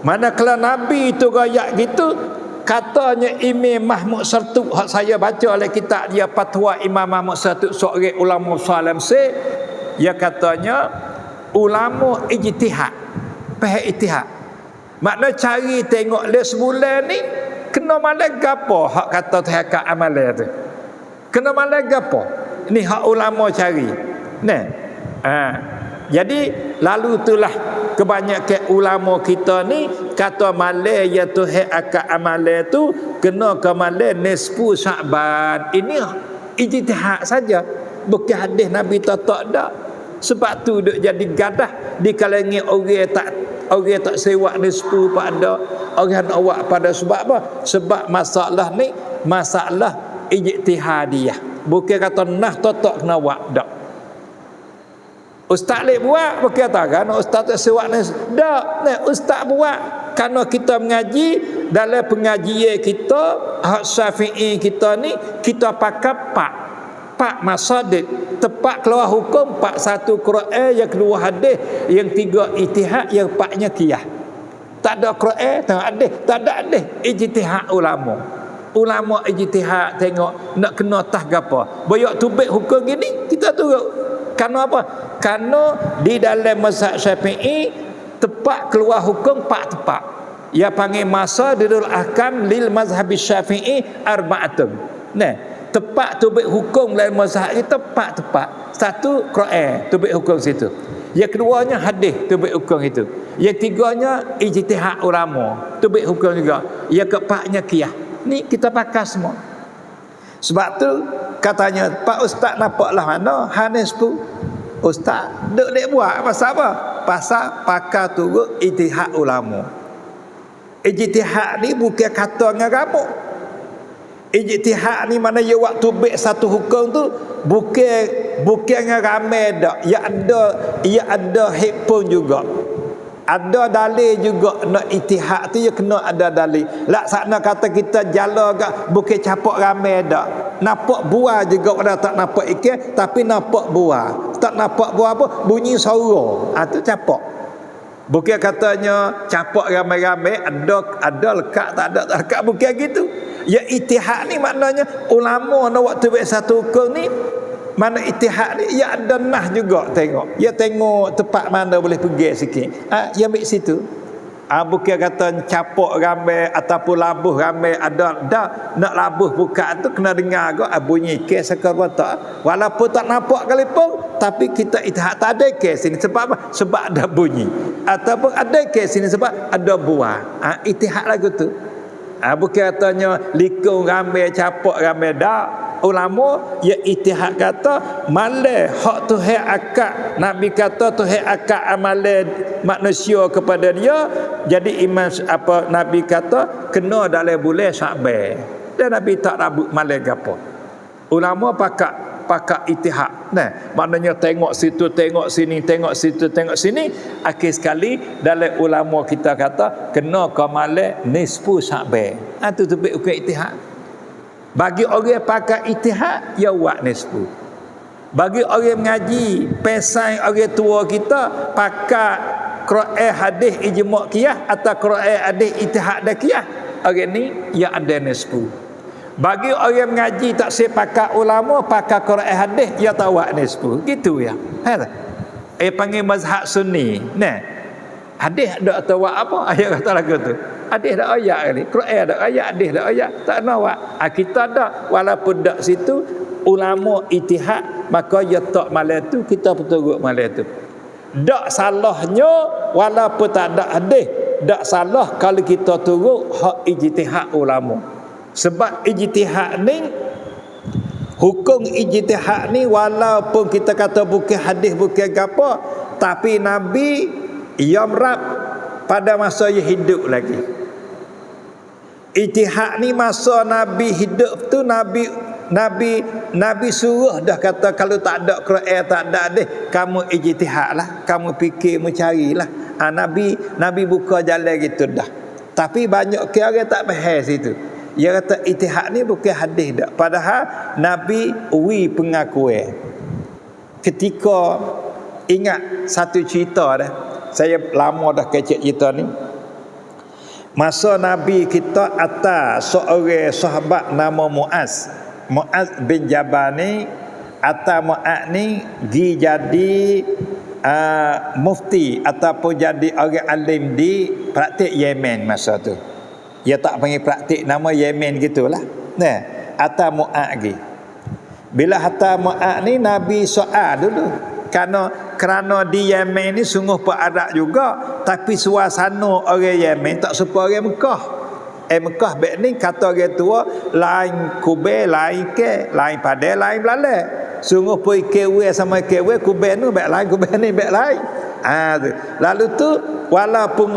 manakala Nabi tu royak gitu, katanya Imam Mahmud Sartuq, hak saya baca oleh kitab dia Fatwa Imam Mahmud Sartuq, seorang ulama salam dia katanya ulama ijtihad, pihak ijtihad. Makna cari tengok le sebulan ni kena malam gapo hak kata tahqiq amalan tu. Kena malam gapo? Ni hak ulama cari. Nah. Jadi lalu itulah kebanyakan ulama kita ni kata malam ya Tuhan akad amalan tu kena ke malam nisfu Syaban. Ini ijtihad saja, bukan hadis Nabi tak dak. Sebab tu duk jadi gadah di kalangan orang tak sewak nisfu pada orang awak pada sebab apa? Sebab masalah ni masalah ijtihadiyah. Bukan kata nah tak kena wak dak. Ustaz lek buat bukan katakan ustaz tak sewak nisfu. Dak, nah ustaz buat kerana kita mengaji dalam pengajian kita hak Syafi'i kita ni kita pakai pak masadik, tepat keluar hukum, pak satu Quran, yang kedua hadis, yang tiga ijtihad, yang empatnya qiyas. Tak ada Quran, tak ada hadis, ijtihad ulama. Ulama ijtihad tengok nak kena tah gapo. Boyak tubik hukum gini kita turut. Karena apa? Karena di dalam mazhab Syafi'i tepat keluar hukum pak tepat. Ia panggil masadirul ahkam lil mazhab Syafi'i arba'atun. Nah, tepat tubik hukum dalam mazhab kita tepat. Satu Quran tubik hukum situ. Yang keduanya hadis tubik hukum itu. Yang tiganya ijtihad ulama tubik hukum juga. Yang keempatnya qiyas. Ni kita pakai semua. Sebab tu katanya Pak Ustaz nampaklah mana hanis tu. Ustaz dek buat pasal apa? Pasal pakai turut ijtihad ulama. Ijtihad ni bukan kata dengan kamu. Ijtihad ni mana ya waktu baik satu hukum tu bukan dengan ramai dak. Ya ada hikpun juga. Ada dalil juga nak ijtihad tu ya kena ada dalil. Laksana kata kita jala gak bukan capak ramai dak. Nampak buah juga pada tak nampak ikan tapi nampak buah. Tak nampak buah apa? Bunyi suara. Tu capak. Bukan katanya capak ramai-ramai ada lekat tak ada lekat, bukan gitu. Ya ijtihad ni maknanya ulama nak waktu buat satu hukum ni mana ijtihad ni ya ada nah juga tengok. Ya tengok tempat mana boleh pergi sikit. Ya ambil situ. Bukan kata capak ramai ataupun labuh ramai ada nak labuh buka tu kena dengar ke bunyi kes sekarang tak. Walaupun tak nampak kalipun tapi kita ijtihad tak ada kes sini sebab apa? Sebab ada bunyi. Ataupun ada kes sini sebab ada buah. Ijtihad lagu tu. Bukan katanya likung ramai capak ramai dak. Ulama ya ijtihad kata malah hak Tuhan akad, Nabi kata Tuhan akad amalan manusia kepada dia. Jadi Nabi kata kena dalam bulan Syaban. Dan Nabi tak rabut malam gapo. Ulama pakat pakar itihad. Nah, maknanya tengok situ, tengok sini, tengok situ, tengok sini. Akhir sekali dalam ulama kita kata kena kamalah nisfu Sya'ban. Itu tebik ukur itihad. Bagi orang pakar itihad, ya buat nisfu. Bagi orang mengaji, pesan orang tua kita pakar Quran hadis ijma' qiyas atau Quran hadis itihad dan qiyas, orang ni ya ada nisfu. Bagi orang mengaji tak sepakar ulama pakar Quran hadis, ya tawak nisfu. Gitu ya. Panggil mazhab sunni. Nah, hadis ada tawak apa? Ayat kata lagu tu. Hadis ada ayat kali. Quran ada ayat, hadis ada ayat. Tak nawak. Kita ada walaupun dak situ ulama ijtihad, maka ya tak malam tu kita berturut malam tu. Dak salahnya walaupun tak ada hadis, dak salah kalau kita turut hak ijtihad ulama. Sebab ijtihad ni, hukum ijtihad ni walaupun kita kata bukan hadis bukan apa, tapi Nabi yamrab pada masa dia hidup lagi. Ijtihad ni masa Nabi hidup tu Nabi suruh dah kata kalau tak ada Quran tak ada hadis, kamu ijtihad lah, kamu fikir mencarilah. Nabi buka jalan gitu dah. Tapi banyak orang tak faham situ. Dia kata ijtihad ni bukan hadis dak. Padahal Nabi wi pengakuan. Ketika ingat satu cerita dah. Saya lama dah kecek cerita ni. Masa Nabi kita atas seorang sahabat nama Muaz bin Jabal ni, atas Muaz ni pergi jadi mufti ataupun jadi orang alim di praktik Yemen masa tu. Dia tak panggil praktik nama Yemen gitulah. Nah, atas Muaz lagi. Bila atas Muaz ni Nabi soal dulu. Kerana di Yemen ni sungguh perak juga, tapi suasana orang Yemen tak serupa orang Mekah. Mekah baik ni kata orang tua lain kubel, lain ke, lain padai, lain belalai. Sungguh pun kewe sama kewe, kubel ni baik lain, kubel ni baik lain. Lalu tu walaupun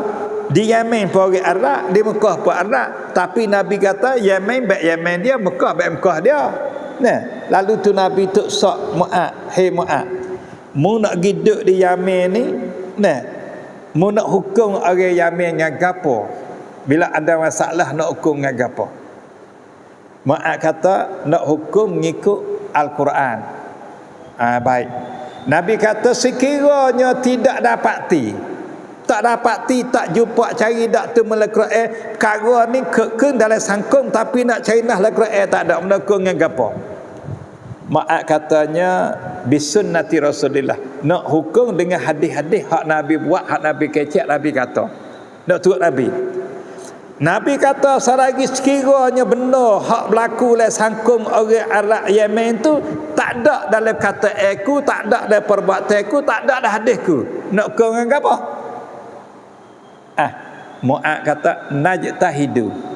di Yemen pun orang Arab, di Mekah pun Arab, tapi Nabi kata Yemen baik Yemen dia, Mekah baik Mekah dia. Nah, lalu tu Nabi tu sok Muaz, hey Muaz, mu nak hidup di Yemen ni, nah, mu nak hukum orang Yemen dengan gapo? Bila ada masalah nak hukum dengan gapo? Muaz kata nak hukum ngikut Al-Quran. Baik. Nabi kata sekiranya tidak dapati, tak jumpa cari dak tu Al-Quran, perkara ni kekeng dalam sangkung tapi nak cari nah Al-Quran tak ada menekung dengan gapo. Muaz katanya bisunnati Rasulillah, nak hukum dengan hadis-hadis hak Nabi buat, hak Nabi kecek, Nabi kata. Nak turut Nabi. Nabi kata selagi sekiranya benda hak berlaku dalam sangkung orang Arab Yemen tu tak ada dalam kata aku, tak ada dalam perbuatan aku, tak ada dalam hadisku, nak hukum dengan gapo? Muaz kata najtahidu.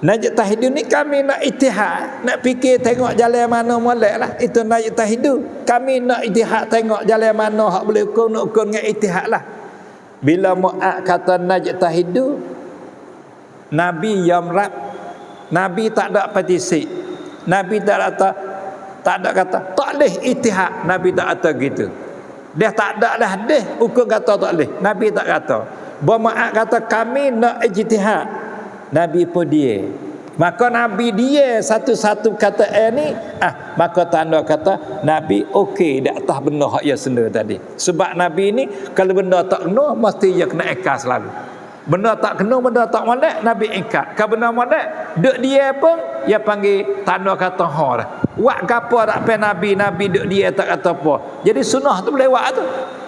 Najtahidu ni kami nak ijtihad, nak fikir tengok jalan mana molek lah. Itu najtahidu. Kami nak ijtihad tengok jalan mana hak boleh hukum, nak hukum dengan ijtihad lah. Bila Muaz kata najtahidu, Nabi yamrab, Nabi tak ada petisi, Nabi tak ada kata tak boleh ijtihad, Nabi tak kata gitu. Dia tak ada dah hadis hukum kata tak boleh, Nabi tak kata. Muaz kata kami nak ijtihad, Nabi pun dia. Maka Nabi dia satu-satu kata ni, maka tanda kata Nabi okey di atas benda hak ya senda tadi. Sebab Nabi ni kalau benda tak kena mesti dia kena ikas selalu. Benda tak kena, benda tak molek, Nabi ingkar. Kalau benda molek, duk dia pun dia panggil tanda kata ha dah. Buat gapo tak pe Nabi duk dia tak kata apa. Jadi sunnah tu boleh buat tu.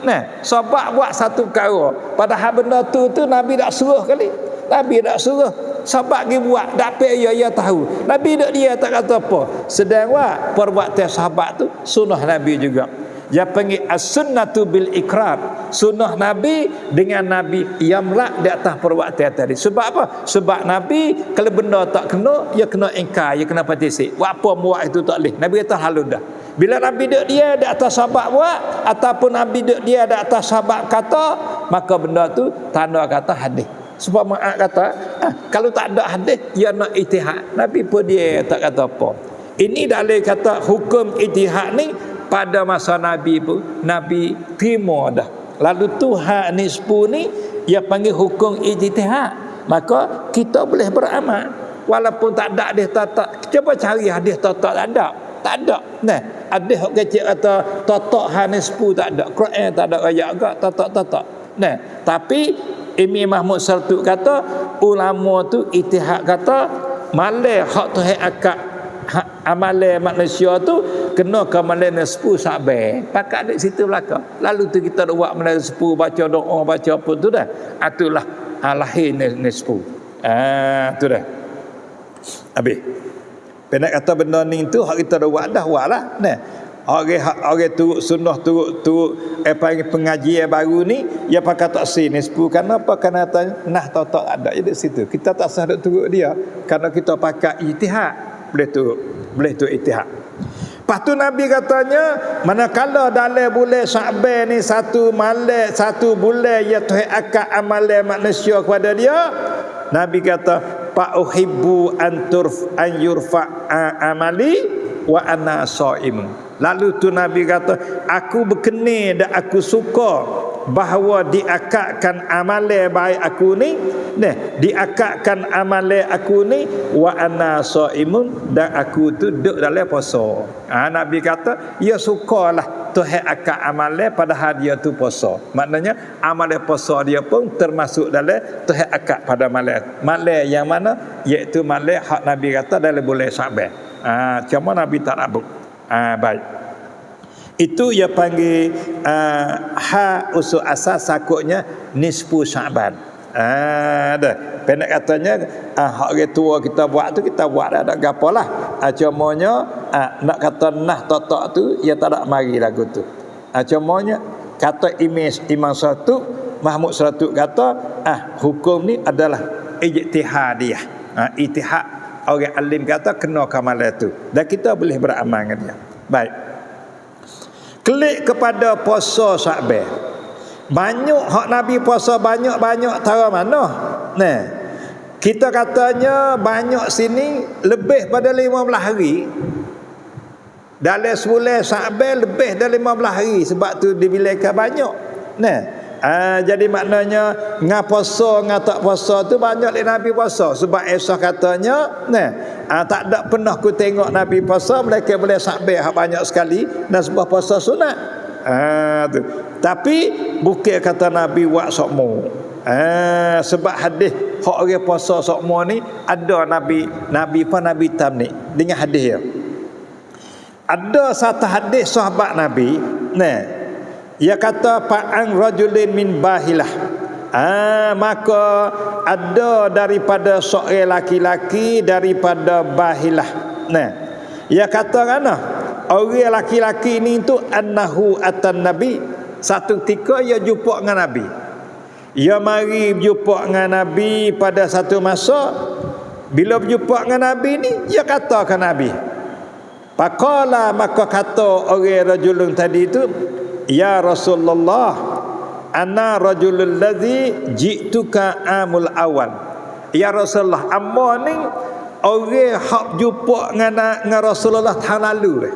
Nah, sebab buat satu perkara, padahal benda tu Nabi tak suruh kali. Nabi tak suruh. Sebab dia buat dak pe ya tahu. Nabi duk dia tak kata apa. Sedang buat perbuatan sahabat tu sunnah Nabi juga. Dia panggil as-sunnatu bil ikrar. Sunnah Nabi dengan Nabi yamlak di atas perbuatan tadi. Sebab apa? Sebab Nabi kalau benda tak kena, dia kena ingkar, dia kena petisi. Buat apa buat itu tak boleh. Nabi kata halu dah. Bila Nabi duduk dia di atas sahabat buat, ataupun Nabi duduk dia di atas sahabat kata, maka benda tu tanda kata hadis. Sebab Muaz kata, kalau tak ada hadis, dia nak ijtihad. Nabi pun dia tak kata apa. Ini dalil kata hukum ijtihad ni pada masa Nabi pun Nabi terima dah. Lalu Tuhan nisbu ni dia panggil hukum ijtihad. Maka kita boleh beramal walaupun tak ada hadis tatak. Cuba cari hadis tatak, tak ada. Tak ada. Nah, hadis hok kecil kata tatak hanisbu tak ada. Quran tak ada ayat agak tatak. Nah, tapi Imam Mahmud Sartuq kata ulama tu ijtihad kata malai hak Tuhan akak amalan manusia tu kena ke amalan sepuh sabar. Pakat di situ belaka. Lalu tu kita buat amalan sepuh, baca doa, baca apa tu dah. Itulah lahir sepuh. Tu dah. Habis. Penak kata benda ni tu hak kita buat dah buatlah. Nah. Orang turut sunnah turut panggil pengajian baru ni dia pakai taksir nisbu kenapa kerana nah tak ada di situ kita tak sah duk turut dia kerana kita pakai ijtihad boleh turut ijtihad. Lepas tu Nabi katanya manakala dalam bulan Syaban ni satu bulan ya Tuhan akan amalan manusia kepada dia, Nabi kata fa uhibbu an yurfa amali wa ana shaimun. Lalu tu Nabi kata aku berkenan dan aku suka bahawa diakatkan amalan baik aku ni, diakatkan amalan aku ni wa ana shaimun, dan aku tu duduk dalam puasa. Nabi kata ya sukalah Tuhan akad amalan padahal dia tu puasa. Maknanya amalan puasa dia pun termasuk dalam Tuhan akad pada malam yang mana iaitu malam hak Nabi kata dalam bulan Syaban. Cuma Nabi tak rabuk. Baik. Itu ia panggil usul asas sakutnya nisfu Syaban. Dah. Pendek katanya hak orang tua kita buat tu kita buat dah tak gapalah. Cumanya nak kata nah totok tu ia tak ada mari lagu tu. Cumanya kata Imam Sartuq Mahmud Sartuq kata hukum ni adalah ijtihadiyah. Ijtihad orang alim kata kena kamalan tu dan kita boleh beramal dengan dia. Baik. Klik kepada puasa Syaban. Banyak hak Nabi puasa banyak tara mana? Nah. Kita katanya banyak sini lebih pada 15 hari. Dalam sebulan Syaban lebih dari 15 hari sebab tu dibilangkan banyak. Nah. Jadi maknanya ngah puasa ngah tak puasa tu banyak Nabi puasa sebab Aisyah katanya tak ada pernah ku tengok Nabi puasa mereka boleh sabih banyak sekali dan sebab puasa sunat. Tu. Tapi bukan kata Nabi buat sokmo. Sebab hadis hak orang puasa sokmo ni ada Nabi tam ni dengan hadis dia. Ada satu hadis sahabat Nabi ia kata fa'an rajulin min bahilah. Maka ada daripada seorang laki-laki daripada bahilah. Ia kata kana orang laki-laki ni tu annahu atan nabi. Satu ketika ia jumpa dengan Nabi. Ia mari berjumpa dengan Nabi pada satu masa. Bila berjumpa dengan Nabi ni ia kata ke Nabi. Faqala maka kata orang rajulun tadi tu, ya Rasulullah, ana rajulul ladzi ji'tuka amul awal. Ya Rasulullah, amma ni orang hak jumpa dengan Rasulullah tahun lalu.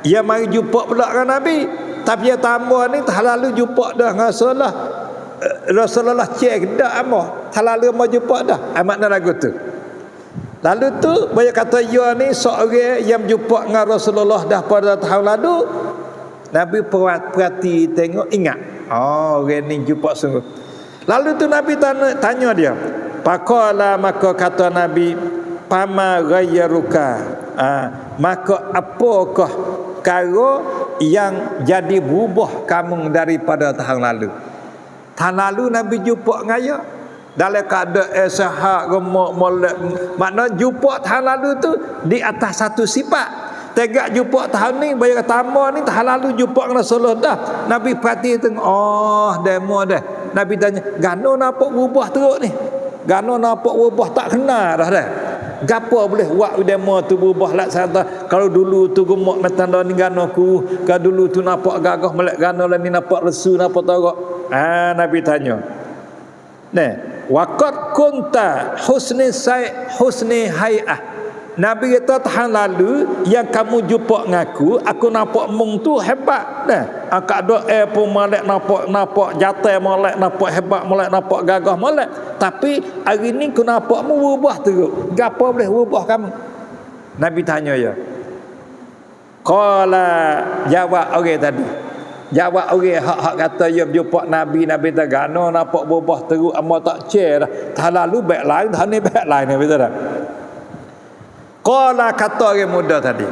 Ia mari jumpa pula dengan Nabi, tapi dia tambah ni tahun lalu jumpa dah dengan Rasulullah. Rasulullah cek dak amma, tahun lalu mau jumpa dah. Makna lagu tu. Lalu tu banyak kata ya ni seorang yang jumpa dengan Rasulullah dah pada tahun lalu. Nabi perhati tengok ingat. Orang ni jumpa sungguh. Lalu tu Nabi tanya dia. Faqala maka kata Nabi, "Pama ghayyaruka?" Maka apakah perkara yang jadi berubah kamu daripada tahun lalu? Tahun lalu Nabi jumpa dengan dia dalam keadaan sehat, gemuk, molek. Maknanya jumpa tahun lalu tu di atas satu sifat. Tegak jumpa tahun ni bayar tambah ni tahun lalu jumpa dengan Rasulullah dah. Nabi perhati tengok demo dah. Nabi tanya, "Gano nampak berubah teruk ni? Gano nampak berubah tak kenal dah dah. Gapo boleh buat demo tu berubah laksana kalau dulu tu gemuk macam ni gano ku, kalau dulu tu nampak gagah melek gano lah ni nampak lesu nampak teruk." Nabi tanya. Waqad kunta husni hay'ah. Nabi kata tahun lalu yang kamu jumpa ngaku, aku nampak mung tu hebat dah. Akak doa pun molek nampak jatuh molek nampak hebat molek nampak gagah molek. Tapi hari ni aku nampak mu berubah teruk. Gapo boleh berubah kamu? Nabi tanya ya. Qala jawab orang tadi. Jawab orang hak kata ya jumpa Nabi tagano nampak berubah teruk amal tak cer dah. Tahun lalu baik lain, tahun ni baik lain betul tak? Qala kata orang muda tadi,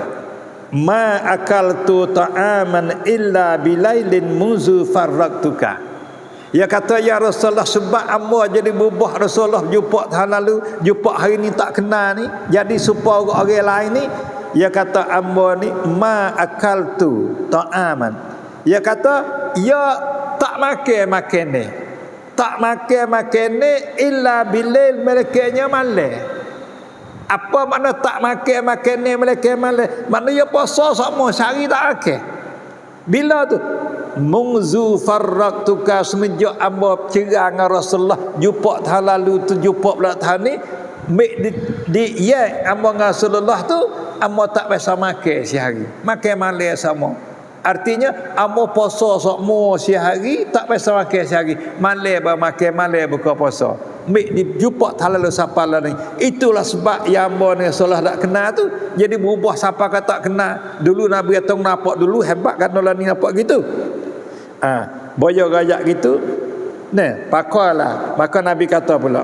ma akaltu ta'aman illa bilailin muzu farraqtuka. Dia kata ya Rasulullah, sebab amba jadi berubah Rasulullah jumpa tahun lalu, jumpa hari ni tak kenal ni, jadi supaya orang lain ni. Dia kata amba ni ma akaltu ta'aman. Dia kata ya tak makan ni. Tak makan ni illa bilail melekenya malam. Apa makna tak makan ni mereka malam? Makna dia puasa sama sehari tak makan. Bila tu? Mungzu farraqtuka, semenjak amba cerai dengan Rasulullah jumpa tahun lalu tu jumpa pula tahun ni di ya amba dengan Rasulullah tu amba tak biasa makan sehari. Makan malam sama. Artinya amba puasa sama sehari tak biasa makan sehari. Malam ba makan malam buka puasa. Mik dijumpa talalu siapa lah ni. Itulah sebab yang amba ni Rasulullah tak kenal tu jadi berubah siapa kata tak kenal. Dulu Nabi kata nampak dulu hebat kan lah ni nampak gitu. Boyo gayak gitu. Nah, pakola. Maka Nabi kata pula.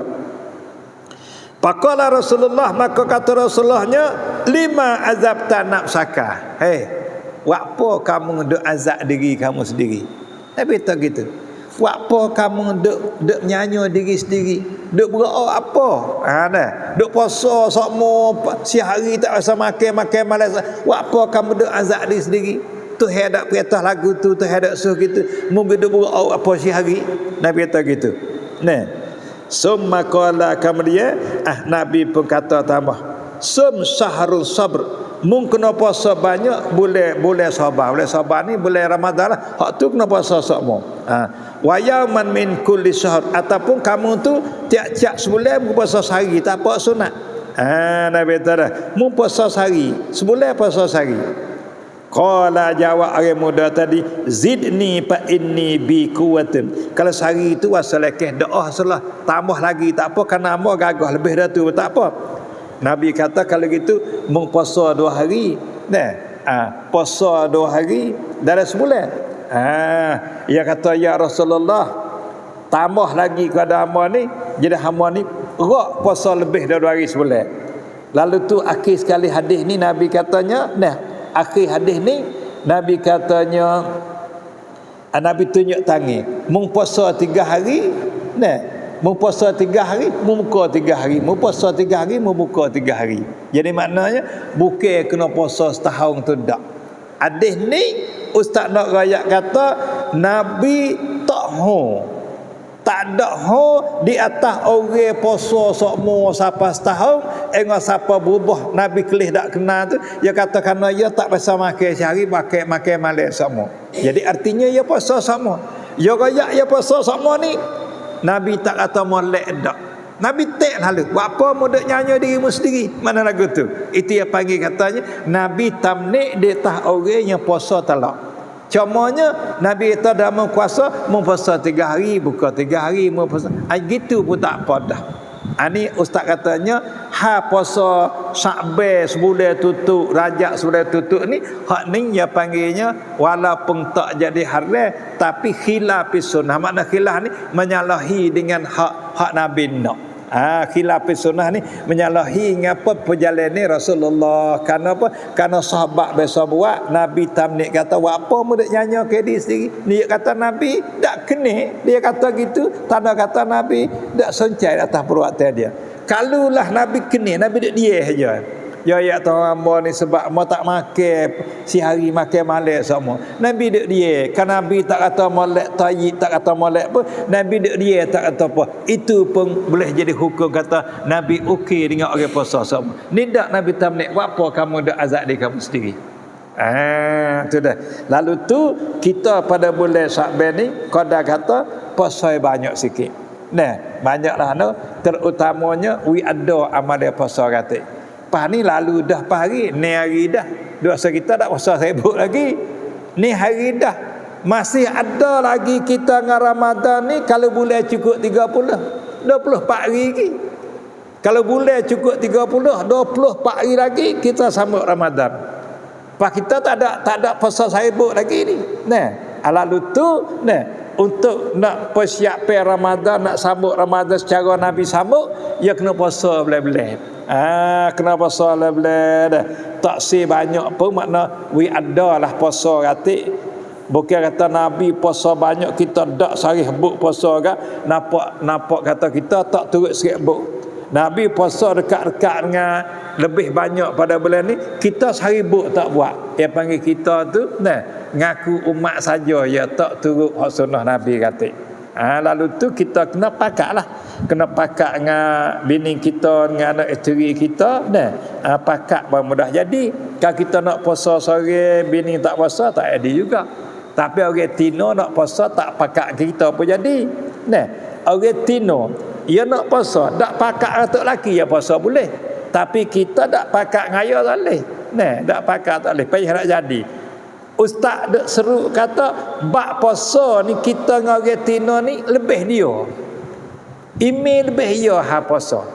Pakola Rasulullah, maka kata Rasulullahnya, lima azabta nafsaka. Apa kamu duk azab diri kamu sendiri? Nabi kata gitu. Apa kamu duk nyanyi diri sendiri? Duk berdoa apa? Duk puasa sokmo sehari tak rasa makan malas. Apa kamu duk azab diri sendiri? Tu hendak perintah lagu tu hendak suruh gitu. Mungkin duk berdoa apa sehari? Nabi kata gitu. Nah, summa qala kemudian Nabi pun kata tambah. Sum syahrul sabr. Mungkin kena puasa banyak boleh sabar. Boleh sabar ni boleh Ramadan lah. Hak tu kena puasa sokmo. Wa yauman min kulli syahr, ataupun kamu tu tiap-tiap sebulan berpuasa sehari tak apa sunat. Nabi kata mu puasa sehari, sebulan puasa sehari. Qala jawab orang muda tadi, zidni fa inni bi quwwatin. Kalau sehari itu wasalakeh doa salah, tambah lagi tak apa kerana amba gagah lebih dah tu tak apa. Nabi kata kalau gitu mu puasa 2 hari. Puasa 2 hari dalam sebulan. Ia kata ya Rasulullah, tambah lagi kepada hamba ni, jadi hamba ni rak puasa lebih dari 2 hari sebulan. Lalu tu akhir sekali hadis ni Nabi katanya, akhir hadis ni Nabi katanya, Nabi tunjuk tangan, mung puasa 3 hari, mung puasa 3 hari, mung buka 3 hari, mung puasa 3 hari, mung buka 3 hari. Jadi maknanya bukan kena puasa setahun tu dak. Hadis ni Ustaz nak rakyat kata Nabi tak ada di atas orang puasa sokmo sampai setahun siapa berubah Nabi kelih tak kenal tu dia kata kerana dia tak biasa makan sehari makan malam sokmo. Jadi artinya dia puasa sokmo. Dia rakyat dia puasa sokmo ni Nabi tak kata molek dak. Nabi tak lalu. Buat apa mu duk nyanyi dirimu sendiri? Mana lagu tu? Itu yang panggil katanya Nabi tamnik di atas orang yang puasa talak. Cumanya Nabi kata dah mau puasa 3 hari, buka 3 hari, mau puasa. Gitu pun tak apa dah. Ini ustaz katanya puasa Syakban sebulan tutup, Rajab sebulan tutup ni hak ni dia panggilnya walaupun tak jadi haram tapi khilaf sunnah. Makna khilaf ni menyalahi dengan hak Nabi nak. Khilaf sunnah ni menyalahi ngapa perjalanan Rasulullah. Karena apa? Karena sahabat biasa buat, Nabi tamnik kata apa mu dak nyanyi ke diri sendiri. Dia kata Nabi dak kena, dia kata gitu, tanda kata Nabi dak soncai atas perbuatan dia. Kalulah Nabi kena, Nabi dak dia saja. Ya tahu hamba ni sebab mau tak makan sehari makan malam semua. Nabi dek dia. Kan Nabi tak kata molek tayyib, tak kata molek apa. Nabi dek dia tak kata apa. Itu pun boleh jadi hukum kata Nabi okey dengan orang puasa semua. Ni dak Nabi tamlik apa kamu dak azab diri kamu sendiri. Tu dah. Lalu tu kita pada bulan Syakban ni qada kata puasa banyak sikit. Banyaklah terutamanya wi ada amal puasa kata. Pas ni lalu dah pagi, ni hari dah. Dosa kita tak puasa sibuk lagi. Ni hari dah. Masih ada lagi kita dengan Ramadan ni kalau bulan cukup 30, 24 hari lagi. Kalau bulan cukup 30, 24 hari lagi kita sambut Ramadan. Pak kita tak ada puasa sibuk lagi ni. Nah, lalu tu untuk nak persiapkan Ramadan, nak sambut Ramadan secara Nabi sambut, ya kena puasa belah-belah. Kena puasa belah-belah dah. Tak si banyak pun makna we ada lah puasa ratik. Bukan kata Nabi puasa banyak kita dak sarih buk puasa ke, nampak kata kita tak turut sikit buk. Nabi puasa dekat-dekat dengan lebih banyak pada bulan ni, kita saribuk tak buat. Yang panggil kita tu ngaku umat saja, ya tak turut hak sunnah Nabi kata. Lalu tu kita kena pakat lah. Kena pakat dengan bini kita, dengan anak isteri kita, pakat baru mudah jadi. Kalau kita nak puasa sore, bini tak puasa, tak jadi juga. Tapi orang Tino nak puasa tak pakat kita pun jadi. Orang Tino ia nak puasa, tak pakat atuk laki ya puasa boleh. Tapi kita tak pakat ngaya tak boleh. Tak pakat tak boleh. Payah nak jadi. Ustaz duk seru kata bab puasa ni kita dengan orang Tino ni lebih dia. Email lebih dia puasa.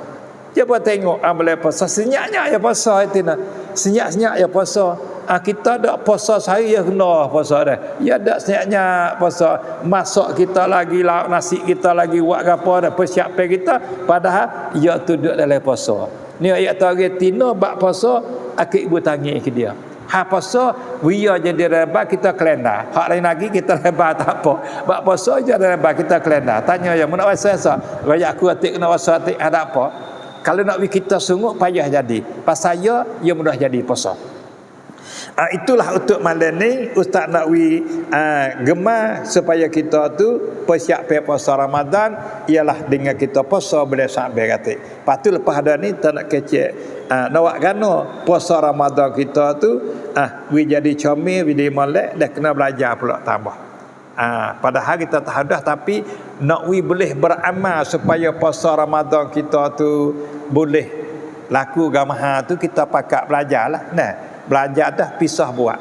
Cuba tengok amalan puasa senyaknya ya puasa Tino. Senyap-senyap ya puasa. Kita dak puasa sehari ya kena puasa dah. Ya dak senyap-senyap puasa. Masak kita lagi, lauk nasi kita lagi, buat apa dah persiapan kita, padahal ya tu duduk dalam puasa. Ni ayat tarikh Tino bab puasa akik ibu tangi ke dia. Puasa dia jadi reba kita kelenda. Hak lain lagi kita reba tak apa. Bab puasa je reba kita kelenda. Tanya ya nak puasa raya aku atik kena puasa atik ada apa? Kalau nak kita sungguh payah jadi. Pasal ya mudah jadi puasa. Itulah untuk malam ni Ustaz Nakwi gemar supaya kita tu persiapan puasa Ramadan ialah dengan kita puasa boleh sampai kata. Lepas tu lepas ada ni tak nak kecek nak gano puasa Ramadan kita tu we jadi comel we jadi molek dah kena belajar pula tambah. Padahal kita tak ada tapi nak we boleh beramal supaya puasa Ramadan kita tu boleh laku gamaha tu kita pakat belajarlah. Belajar dah pisah buat.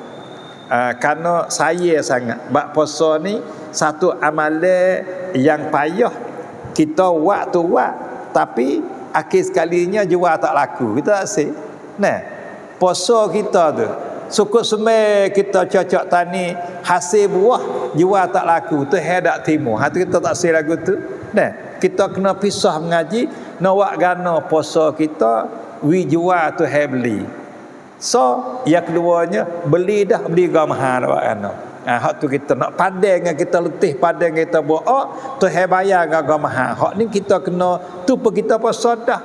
Kerana saya sangat bab puasa ni satu amalan yang payah kita buat tu buat tapi akhir sekalinya jual tak laku. Kita tak sih. Puasa kita tu suku semai kita cocok tani hasil buah jual tak laku tu hendak timur. Hati kita tak sih lagu tu. Kita kena pisah mengaji nak buat gana puasa kita we jual tu beli. So, yang keduanya beli gamah nak kan. Hak tu kita nak padang dengan kita letih padang kita buat tu bayar dengan gamah. Hak ni kita kena tu pun kita puasa dah.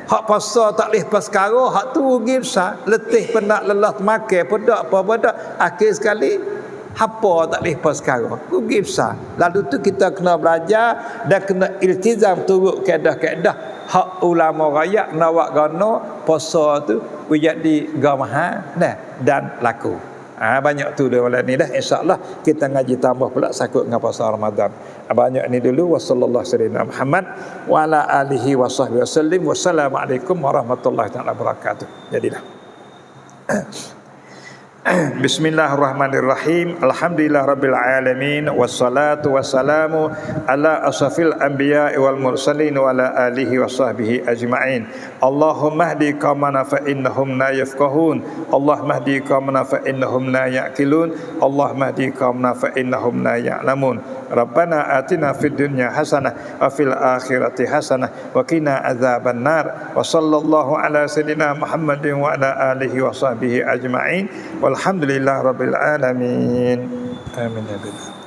Hak puasa tak leh pas karo, hak tu rugi besar. Letih penat lelah makan pedak apa pedak. Akhir sekali apa tak leh pas karo. Rugi besar. Lalu tu kita kena belajar dan kena iltizam turut kaedah-kaedah hak ulama raya nak buat gana puasa tu jadi gamaha dan laku. Banyak tu dia malam ni dah insya-Allah kita ngaji tambah pula sakut dengan puasa Ramadan. Banyak ni dulu wasallallahu alaihi Muhammad wa ala alihi wasahbihi wasallim. Wassalamualaikum warahmatullahi wabarakatuh. Jadilah. Bismillahirrahmanirrahim. Alhamdulillah rabbil alamin wassalatu wassalamu ala asrafil anbiya wal mursalin wa ala alihi washabbihi ajma'in. Allahumma hdi qaumana fa innahum la yafqahun. Allahumma hdi qaumana fa innahum la ya'qilun. Allahumma hdi qaumana fa innahum la ya'lamun. Rabbana atina fid dunya hasanah wa fil akhirati hasanah wa qina adzaban nar. Wa sallallahu ala sayidina Muhammadin wa ala alihi washabbihi ajma'in. Walhamdulillah rabbil alamin. Amin ya rabbal.